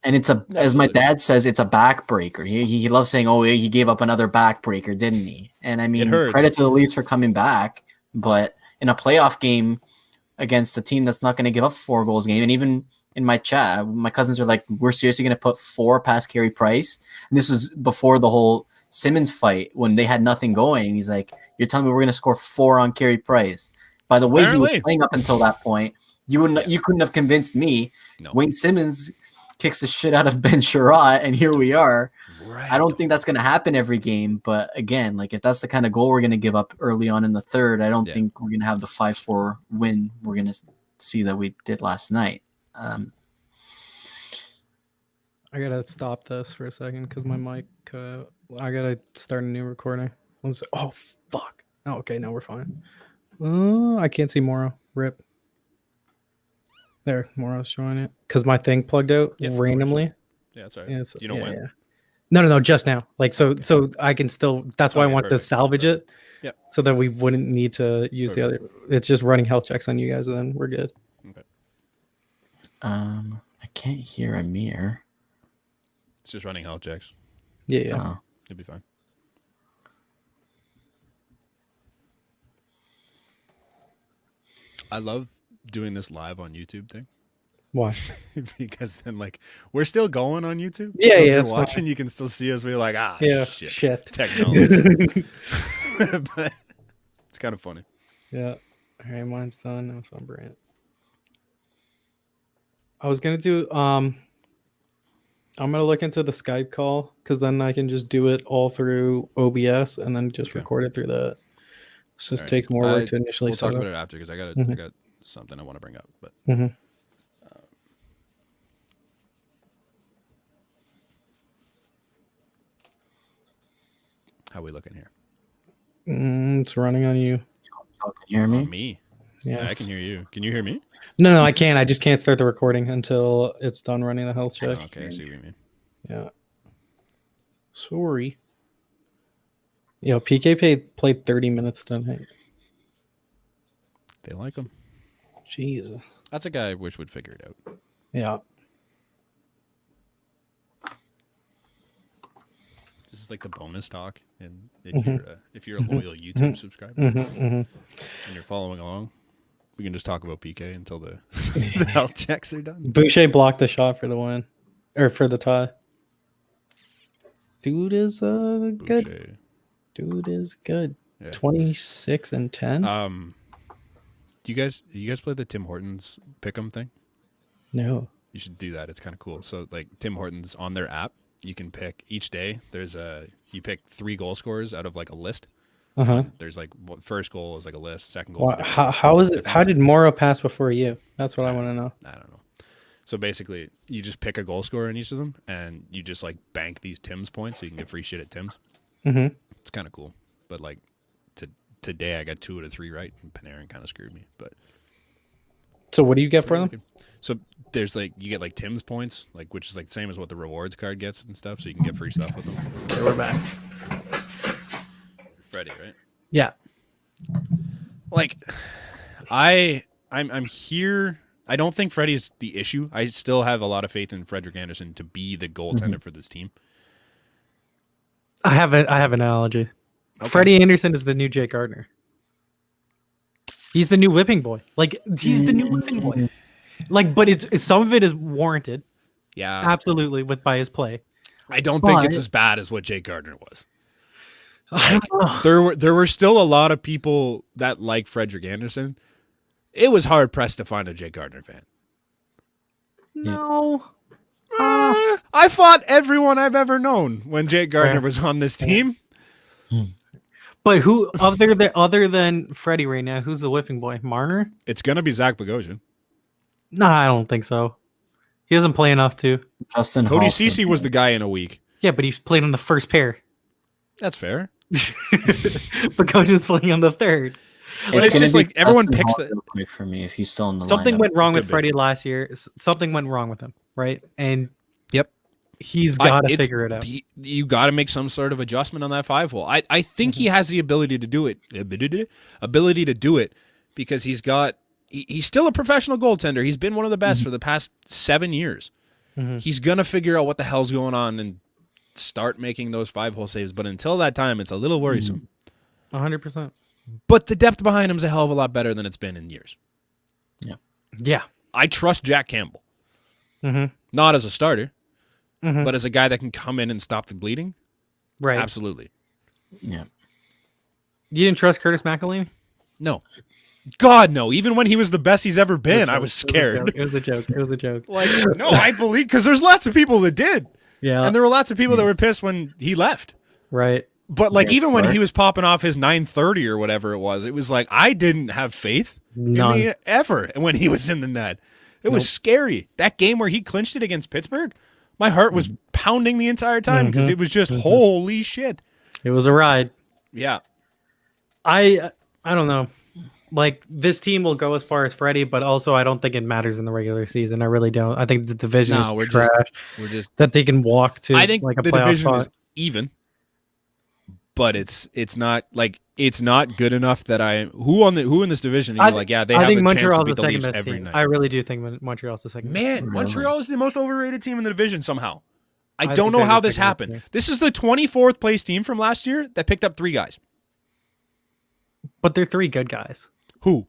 and it's as my dad says, it's a backbreaker. He loves saying, "Oh, he gave up another backbreaker, didn't he?" And I mean, credit to the Leafs for coming back, but in a playoff game against a team that's not going to give up 4 goals a game, and even in my chat, my cousins are like, we're seriously going to put 4 past Carey Price? And this was before the whole Simmons fight when they had nothing going. He's like, you're telling me we're going to score 4 on Carey Price? By the way he was playing up until that point, you couldn't have convinced me. No. Wayne Simmons kicks the shit out of Ben Sherratt, and here we are. Right. I don't think that's going to happen every game. But again, like if that's the kind of goal we're going to give up early on in the third, I don't think we're going to have the 5-4 win we're going to see that we did last night. I gotta stop this for a second because my mic cut out. I gotta start a new recording. Oh fuck! Oh, okay, now we're fine. I can't see Morrow. Rip. There, Morrow's showing it because my thing plugged out randomly. Yeah, that's right. Yeah, you know when? No, just now. Like so I can still. That's why I want to salvage it. Yeah. So that we wouldn't need to use the other. It's just running health checks on you guys, and then we're good. Okay. I can't hear Amir. It's just running health checks. Yeah. Oh. You'll be fine. I love doing this live on YouTube thing. Why? Because then, like, we're still going on YouTube. Yeah, so yeah. If you're That's watching, fine. you can still see us. We're like, shit. Technology. But it's kind of funny. Yeah. All right, mine's done. Now it's on Brant. I was gonna do. I'm gonna look into the Skype call because then I can just do it all through OBS and then just record it through that. This just takes more work to initially. We'll talk about it after because I got something I want to bring up, but. How are we looking here? It's running on you. Oh, can you hear me? On me. Yeah, I can hear you. Can you hear me? No, I can't. I just can't start the recording until it's done running the health check. Okay, I see what you mean. Yeah. Sorry. Yo, PK played 30 minutes tonight. They like him. Jesus. That's a guy I wish would figure it out. Yeah. This is like the bonus talk, and if you're a loyal YouTube subscriber and you're following along, we can just talk about PK until the health checks are done. Boucher blocked the shot for the win, or for the tie. Dude is good. Dude is good. Yeah. 26 and 10. Do you guys play the Tim Hortons pick'em thing? No. You should do that. It's kind of cool. So like Tim Hortons on their app, you can pick each day. You pick 3 goal scorers out of like a list. There's like first goal is like a list, second goal. Well, how is it? How did Morrow pass before you? That's what I want to know. I don't know. So basically, you just pick a goal scorer in each of them, and you just like bank these Tim's points, so you can get free shit at Tim's. It's kind of cool. But like today, I got 2 out of 3 right, and Panarin kind of screwed me. But so what do you get for them? So there's like you get like Tim's points, like which is like the same as what the rewards card gets and stuff, so you can get free stuff with them. Okay, we're back. Freddie, right? Yeah. Like, I'm here. I don't think Freddie is the issue. I still have a lot of faith in Frederik Andersen to be the goaltender for this team. I have an analogy. Okay. Freddie Andersen is the new Jake Gardner. He's the new whipping boy. Like he's the new whipping boy. Like, but it's some of it is warranted. Yeah, absolutely by his play. I don't think it's as bad as what Jake Gardner was. Like, there were still a lot of people that like Frederik Andersen. It was hard pressed to find a Jake Gardner fan. No. I fought everyone I've ever known when Jake Gardner was on this team. But who other than Freddie right now? Who's the whipping boy? Marner? It's gonna be Zach Bogosian. No, I don't think so. He doesn't play enough to. Justin Cody Ceci was the guy in a week. Yeah, but he played on the first pair. That's fair. Bogosian's playing on the third. But it's just like everyone picks that. Quick for me, if he's still in the something lineup. Went wrong with Freddie last year. Something went wrong with him, right? And he's got to figure it out. You got to make some sort of adjustment on that 5-hole. I think he has the ability to do it. Because he's still a professional goaltender. He's been one of the best for the past 7 years. He's gonna figure out what the hell's going on and start making those 5-hole saves. But until that time, it's a little worrisome. 100%. But the depth behind him is a hell of a lot better than it's been in years. Yeah. I trust Jack Campbell. Not as a starter. But as a guy that can come in and stop the bleeding, right? Absolutely. Yeah. You didn't trust Curtis McElhinney? No. God, no. Even when he was the best he's ever been, I was scared. It was a joke. Like, no, I believe because there's lots of people that did. Yeah. And there were lots of people that were pissed when he left. Right. But like even when he was popping off his 930 or whatever it was like I didn't have faith ever when he was in the net. It was scary. That game where he clinched it against Pittsburgh. My heart was pounding the entire time because it was just holy shit. It was a ride. Yeah. I don't know. like this team will go as far as Freddie, but also I don't think it matters in the regular season. I really don't. I think the division is trash. We're just that they can walk to. I think like a the playoff division spot. is even, but it's not like it's not good enough that who in this division are you like, yeah, they have a chance to beat the Leafs every night. I really do think Montreal's the second. Man, Montreal is the most overrated team in the division somehow. I don't know how this happened. This is the 24th place team from last year that picked up 3 guys. But they're 3 good guys. Who?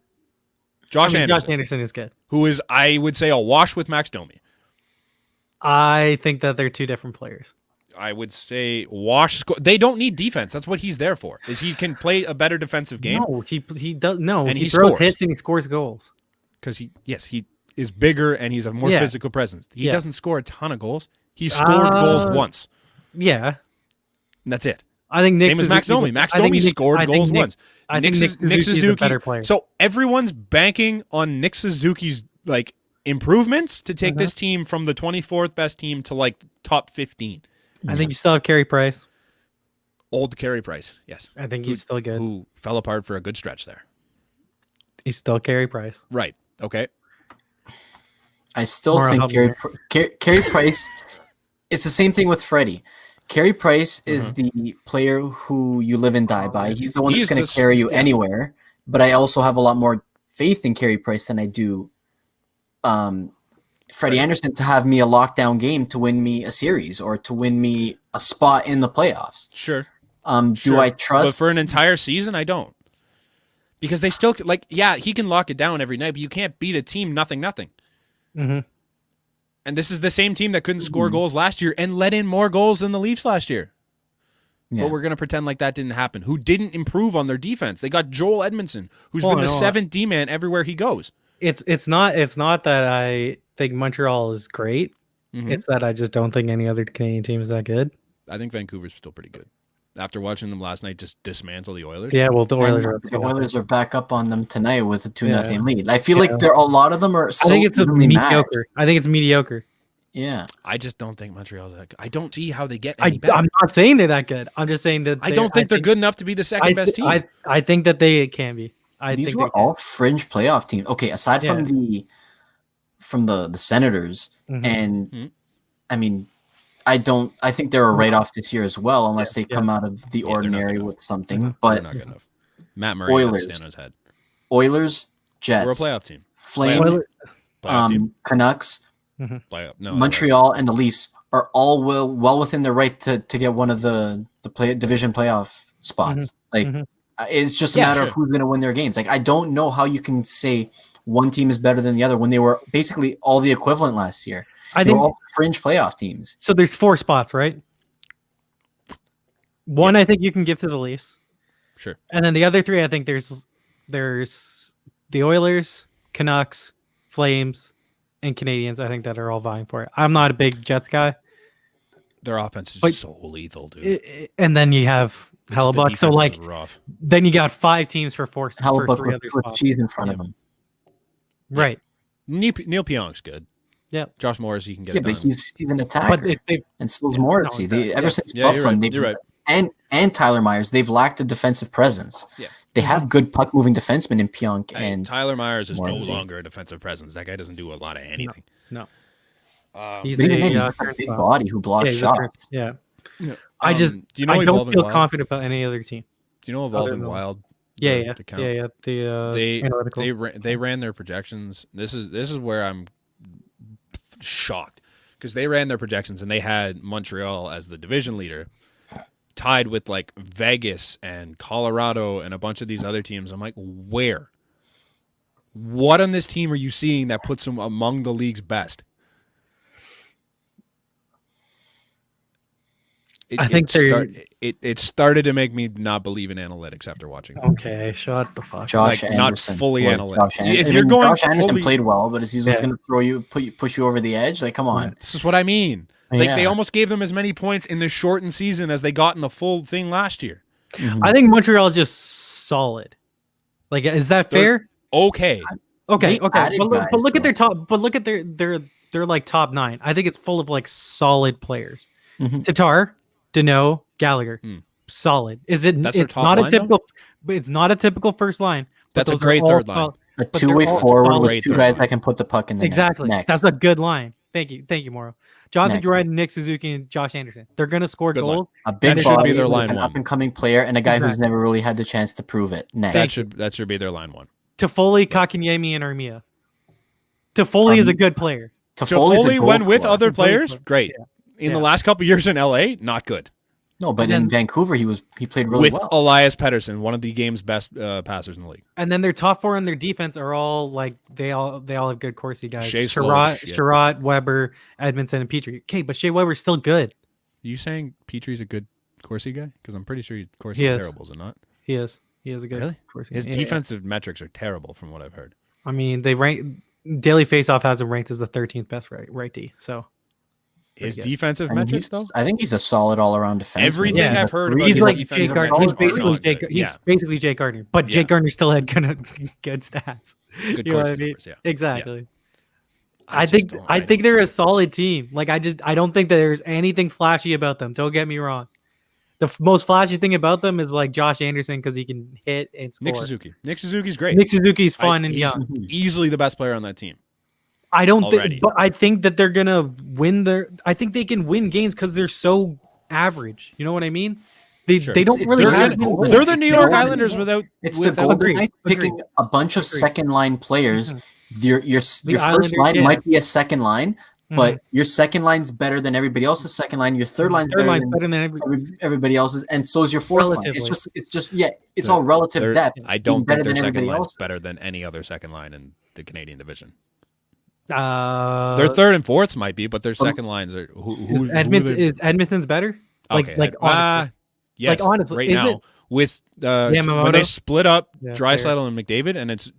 Josh Anderson. Josh Anderson is good. Who is, I would say, a wash with Max Domi. I think that they're 2 different players. I would say wash. They don't need defense. That's what he's there for. Is he can play a better defensive game. No, he does. No, and he throws scores. hits and he scores goals. Because he is bigger and he's a more physical presence. He doesn't score a ton of goals. He scored goals once. Yeah, and that's it. I think Nick same as Max Domi. Max Domi scored goals once. I think Nick Suzuki is a better player. So everyone's banking on Nick Suzuki's like improvements to take this team from the 24th best team to like top 15. I think you still have Carey Price. Old Carey Price, yes. I think he's still good. Who fell apart for a good stretch there. He's still Carey Price. Right. Okay. I still think Carey Price. It's the same thing with Freddie. Carey Price is the player who you live and die by. He's the one that's going to carry you anywhere. But I also have a lot more faith in Carey Price than I do Freddie Anderson to have me a lockdown game to win me a series or to win me a spot in the playoffs. Sure. Do I trust? But for an entire season, I don't. Because they still he can lock it down every night, but you can't beat a team nothing. Mm-hmm. And this is the same team that couldn't score goals last year and let in more goals than the Leafs last year. Yeah. But we're going to pretend like that didn't happen. Who didn't improve on their defense? They got Joel Edmondson, who's been the 7th D-man everywhere he goes. It's not that I think Montreal is great. Mm-hmm. It's that I just don't think any other Canadian team is that good. I think Vancouver's still pretty good. After watching them last night just dismantle the Oilers. Yeah, well, the Oilers are back up on them tonight with a 2-0 lead. I feel like a lot of them are so I think it's mediocre. Matched. I think it's mediocre. Yeah. I just don't think Montreal's that good. I don't see how they get any better. I'm not saying they're that good. I'm just saying that I don't think they're good enough to be the second best team. I think that they can be. These were all fringe playoff teams. Okay, aside from the Senators, and I mean, I think they're a write-off this year as well, unless they come out of the ordinary with something. But they're not good enough. Matt Murray stand on his head. Oilers, Jets, we're a playoff team. Flames, Canucks, Montreal, and the Leafs are all well within their right to get one of the division playoff spots. It's just a matter of who's going to win their games. Like, I don't know how you can say one team is better than the other when they were basically all the equivalent last year. They were all fringe playoff teams. So there's 4 spots, right? One I think you can give to the Leafs. Sure. And then the other 3, I think there's the Oilers, Canucks, Flames, and Canadians, I think, that are all vying for it. I'm not a big Jets guy. Their offense is just so lethal, dude. And then you have Hellebuck. So, like, then you got 5 teams for 3 other with spots. cheese in front of him. Right. Neil Pionk's good. Yeah. Josh Morris, he can get it done. But he's an attacker. And so's Morrissey. Ever since Buffalo, you're right. And Tyler Myers, they've lacked a defensive presence. Yeah. They have good puck-moving defensemen in Pionk and Tyler Myers is no longer a defensive presence. That guy doesn't do a lot of anything. No. He's a big body who blocks shots. Yeah. I don't feel confident about any other team. Do you know Evolving Wild? Yeah. The they ran their projections. This is where I'm shocked because they ran their projections and they had Montreal as the division leader, tied with like Vegas and Colorado and a bunch of these other teams. I'm like, where? What on this team are you seeing that puts them among the league's best? It started to make me not believe in analytics after watching that. Okay, shut the fuck. Josh up. Anderson, not fully analytic. Josh Anderson played well, but he's going to throw you, push you over the edge. Like, come on. This is what I mean. Like they almost gave them as many points in this shortened season as they got in the full thing last year. Mm-hmm. I think Montreal is just solid. Like, is that fair? Okay. Okay. But look at their top. But look at their like top 9. I think it's full of like solid players. Mm-hmm. Tatar, Deneau, Gallagher, solid. It's not a typical first line, That's a those are great all third line. A but they're two-way all forward solid with two third guys line. that can put the puck in the net. Exactly. Next. That's a good line. Thank you, Morrow. Jonathan Next. Drouin, Nick Suzuki, and Josh Anderson. They're gonna score Good line. goals. A big That should body be their with line an one. up-and-coming player and a guy who's Exactly. never really had the chance to prove it. Next. That should be their line one. Toffoli, Kakanyemi, and Armia. Toffoli is a good player. Toffoli's a goal when with scorer. other He's really players, good. great. Yeah. In the Yeah. last couple years in LA, not good. No, but And in then- Vancouver, he played really With well. Elias Pettersson, one of the game's best passers in the league. And then their top four on their defense are all like they all have good Corsi guys. Shea's slow as shit. Sherratt, Weber, Edmondson, and Petrie. Okay, but Shea Weber's still good. You saying Petrie's a good Corsi guy? Because I'm pretty sure Corsi's He is. terrible, is it not? He is. He is a good Really? Corsi. His Yeah. defensive metrics are terrible from what I've heard. I mean, they rank Daily Faceoff has him ranked as the 13th best right D. So His good. defensive I mean, metrics, though? I think he's a solid all-around defenseman. Everything Yeah. I've heard about he's his like defensive Jake metrics Gardner. He's are basically not Jake. good. He's Yeah. basically Jake Gardner, but Yeah. Jake Gardner still had good stats. Good You know what Corsi I mean? numbers, yeah. Exactly. I I just think don't they're see a it. solid team. Like I don't think that there's anything flashy about them. Don't get me wrong. The most flashy thing about them is like Josh Anderson because he can hit and score. Nick Suzuki. Nick Suzuki's great. Nick Suzuki's fun and he's young. easily the best player on that team. I don't already. think, but I think that they're gonna win I think they can win games because they're so average. You know what I mean? They Sure. they don't It's- really they're have. gonna- They're the New York They're- Islanders without. It's the without- Golden Agreed. Knights picking Agreed. a bunch of Agreed. second-line players. Your first Islanders, line yeah. might be a second line, Mhm. but your second line's better than everybody else's second line. Your third line's Third better line's than better than everybody else's, and so is your fourth line. Relatively. It's just it's all relative They're- depth. I don't better think their than second everybody line's else's. better than any other second line in the Canadian division. Their Their third and fourths might be, but their second lines are who is Edmonton's better? Like Okay, like honestly. yes, honestly, right is now it- with when Yamamoto? they split up Yeah, Draisaitl and McDavid, and it's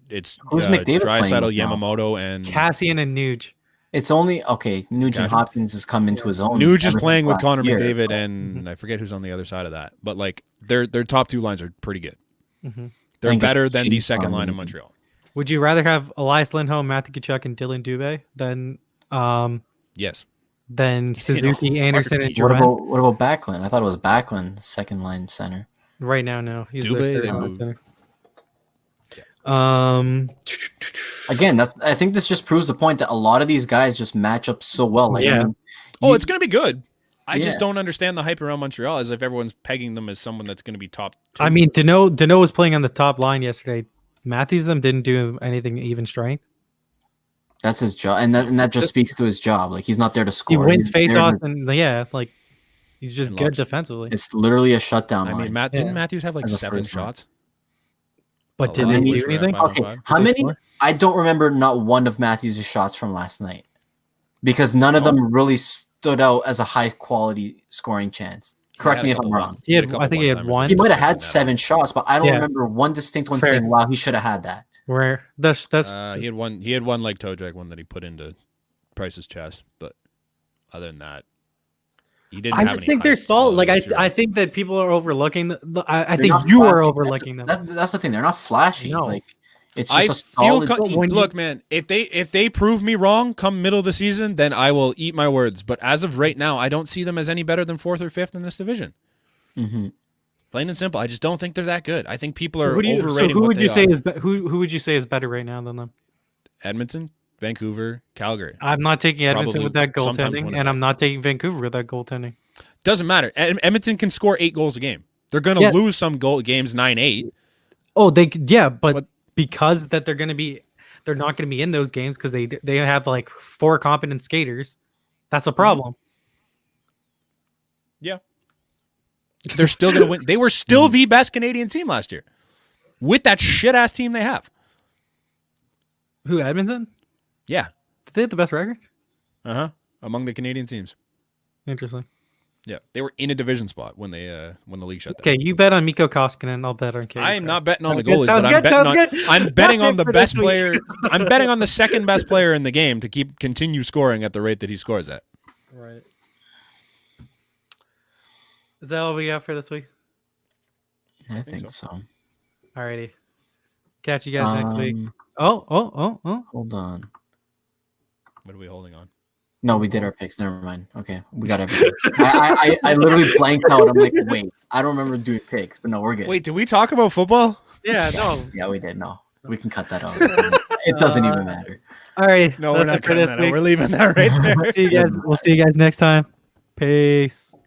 Who's McDavid playing Draisaitl, with now? Yamamoto, and Cassian and Nuge. It's only Nugent Gotcha. Hopkins has come into his own. Nuge is ever playing since with last Connor year. McDavid, and I forget who's on the other side of that. But like their top two lines are pretty good. Mhm. They're think it's better than the Chiefs second on line in me. Montreal. Would you rather have Elias Lindholm, Matthew Tkachuk, and Dylan Dubé Yes. than Suzuki, Anderson, and What Drouin? about Backlund? I thought it was Backlund, second line center. Right now, no. He's Dubé, the they third line moved. center. Again, I think this just proves the point that a lot of these guys just match up so well. Like, Yeah. I mean, Oh, it's going to be good. I Yeah. just don't understand the hype around Montreal as if everyone's pegging them as someone that's going to be top two. I mean, Dano was playing on the top line yesterday. Matthews them didn't do anything even strength. that's his job, and that just speaks to his job. Like, he's not there to He score. wins He's there face to- off and like he's just And good locks. defensively. It's literally a shutdown I line. mean, didn't Yeah. Matthews have like As a 7 first line. shots? But A did lot they of do which were at anything? 5 on Okay, 5. how Did they many? score? I don't remember not one of Matthews' shots from last night because none of them really stood out as a high quality scoring chance. Correct me if I'm wrong. He had- a couple I think he had one-timers. one. He might have Net. had 7 shots, but I don't Yeah. remember one distinct one Fair. saying, "Wow, he should have had that." Where that's He had one. He had one like toe drag one that he put into Price's chest, but other than that, he didn't. I have just any think they're high solid. Like quality I think that people are overlooking. I They're think not you are flashy. overlooking them. That's the thing. They're not flashy. No. Like it's I just a feel solid. when you- look, man. If they prove me wrong come middle of the season, then I will eat my words. But as of right now, I don't see them as any better than 4th or 5th in this division. Mhm. Plain and simple. I just don't think they're that good. I think people are So overrating. who what would they you say are. is who would you say is better right now than them? Edmonton, Vancouver, Calgary? I'm not taking Edmonton Probably with that sometimes goaltending, Winnipeg. and I'm not taking Vancouver with that goaltending. Doesn't matter. Edmonton can score 8 goals a game. They're going to Yeah. lose some games 9-8. Oh, but But- because that they're not going to be in those games because they have like 4 competent skaters. That's a problem. Yeah. They're still going to win. They were still the best Canadian team last year with that shit ass team they have. Who, Edmonton? Yeah. Did they have the best record? Among the Canadian teams. Interesting. Yeah. They were in a division spot when the league shut down. Okay, you bet on Mikko Koskinen. I'll bet on Katie. I am not betting on the Sounds good, goalies, sounds but good, sounds good. I'm betting That's on it the for this best week. player. I'm betting on the second best player in the game to continue scoring at the rate that he scores at. Right. Is that all we got for this week? I think so. Alrighty. Catch you guys next week. Um, Oh. Hold on. What are we holding on? No, we did our picks. Never mind. Okay, we got everything. I literally blanked out. I'm like, wait, I don't remember doing picks, but no, we're good. Wait, did we talk about football? Yeah, no. Yeah, we did. No. We can cut that out. It doesn't even matter. All right. No, we're not cutting that out. We're leaving that right there. We'll see you guys next time. Peace.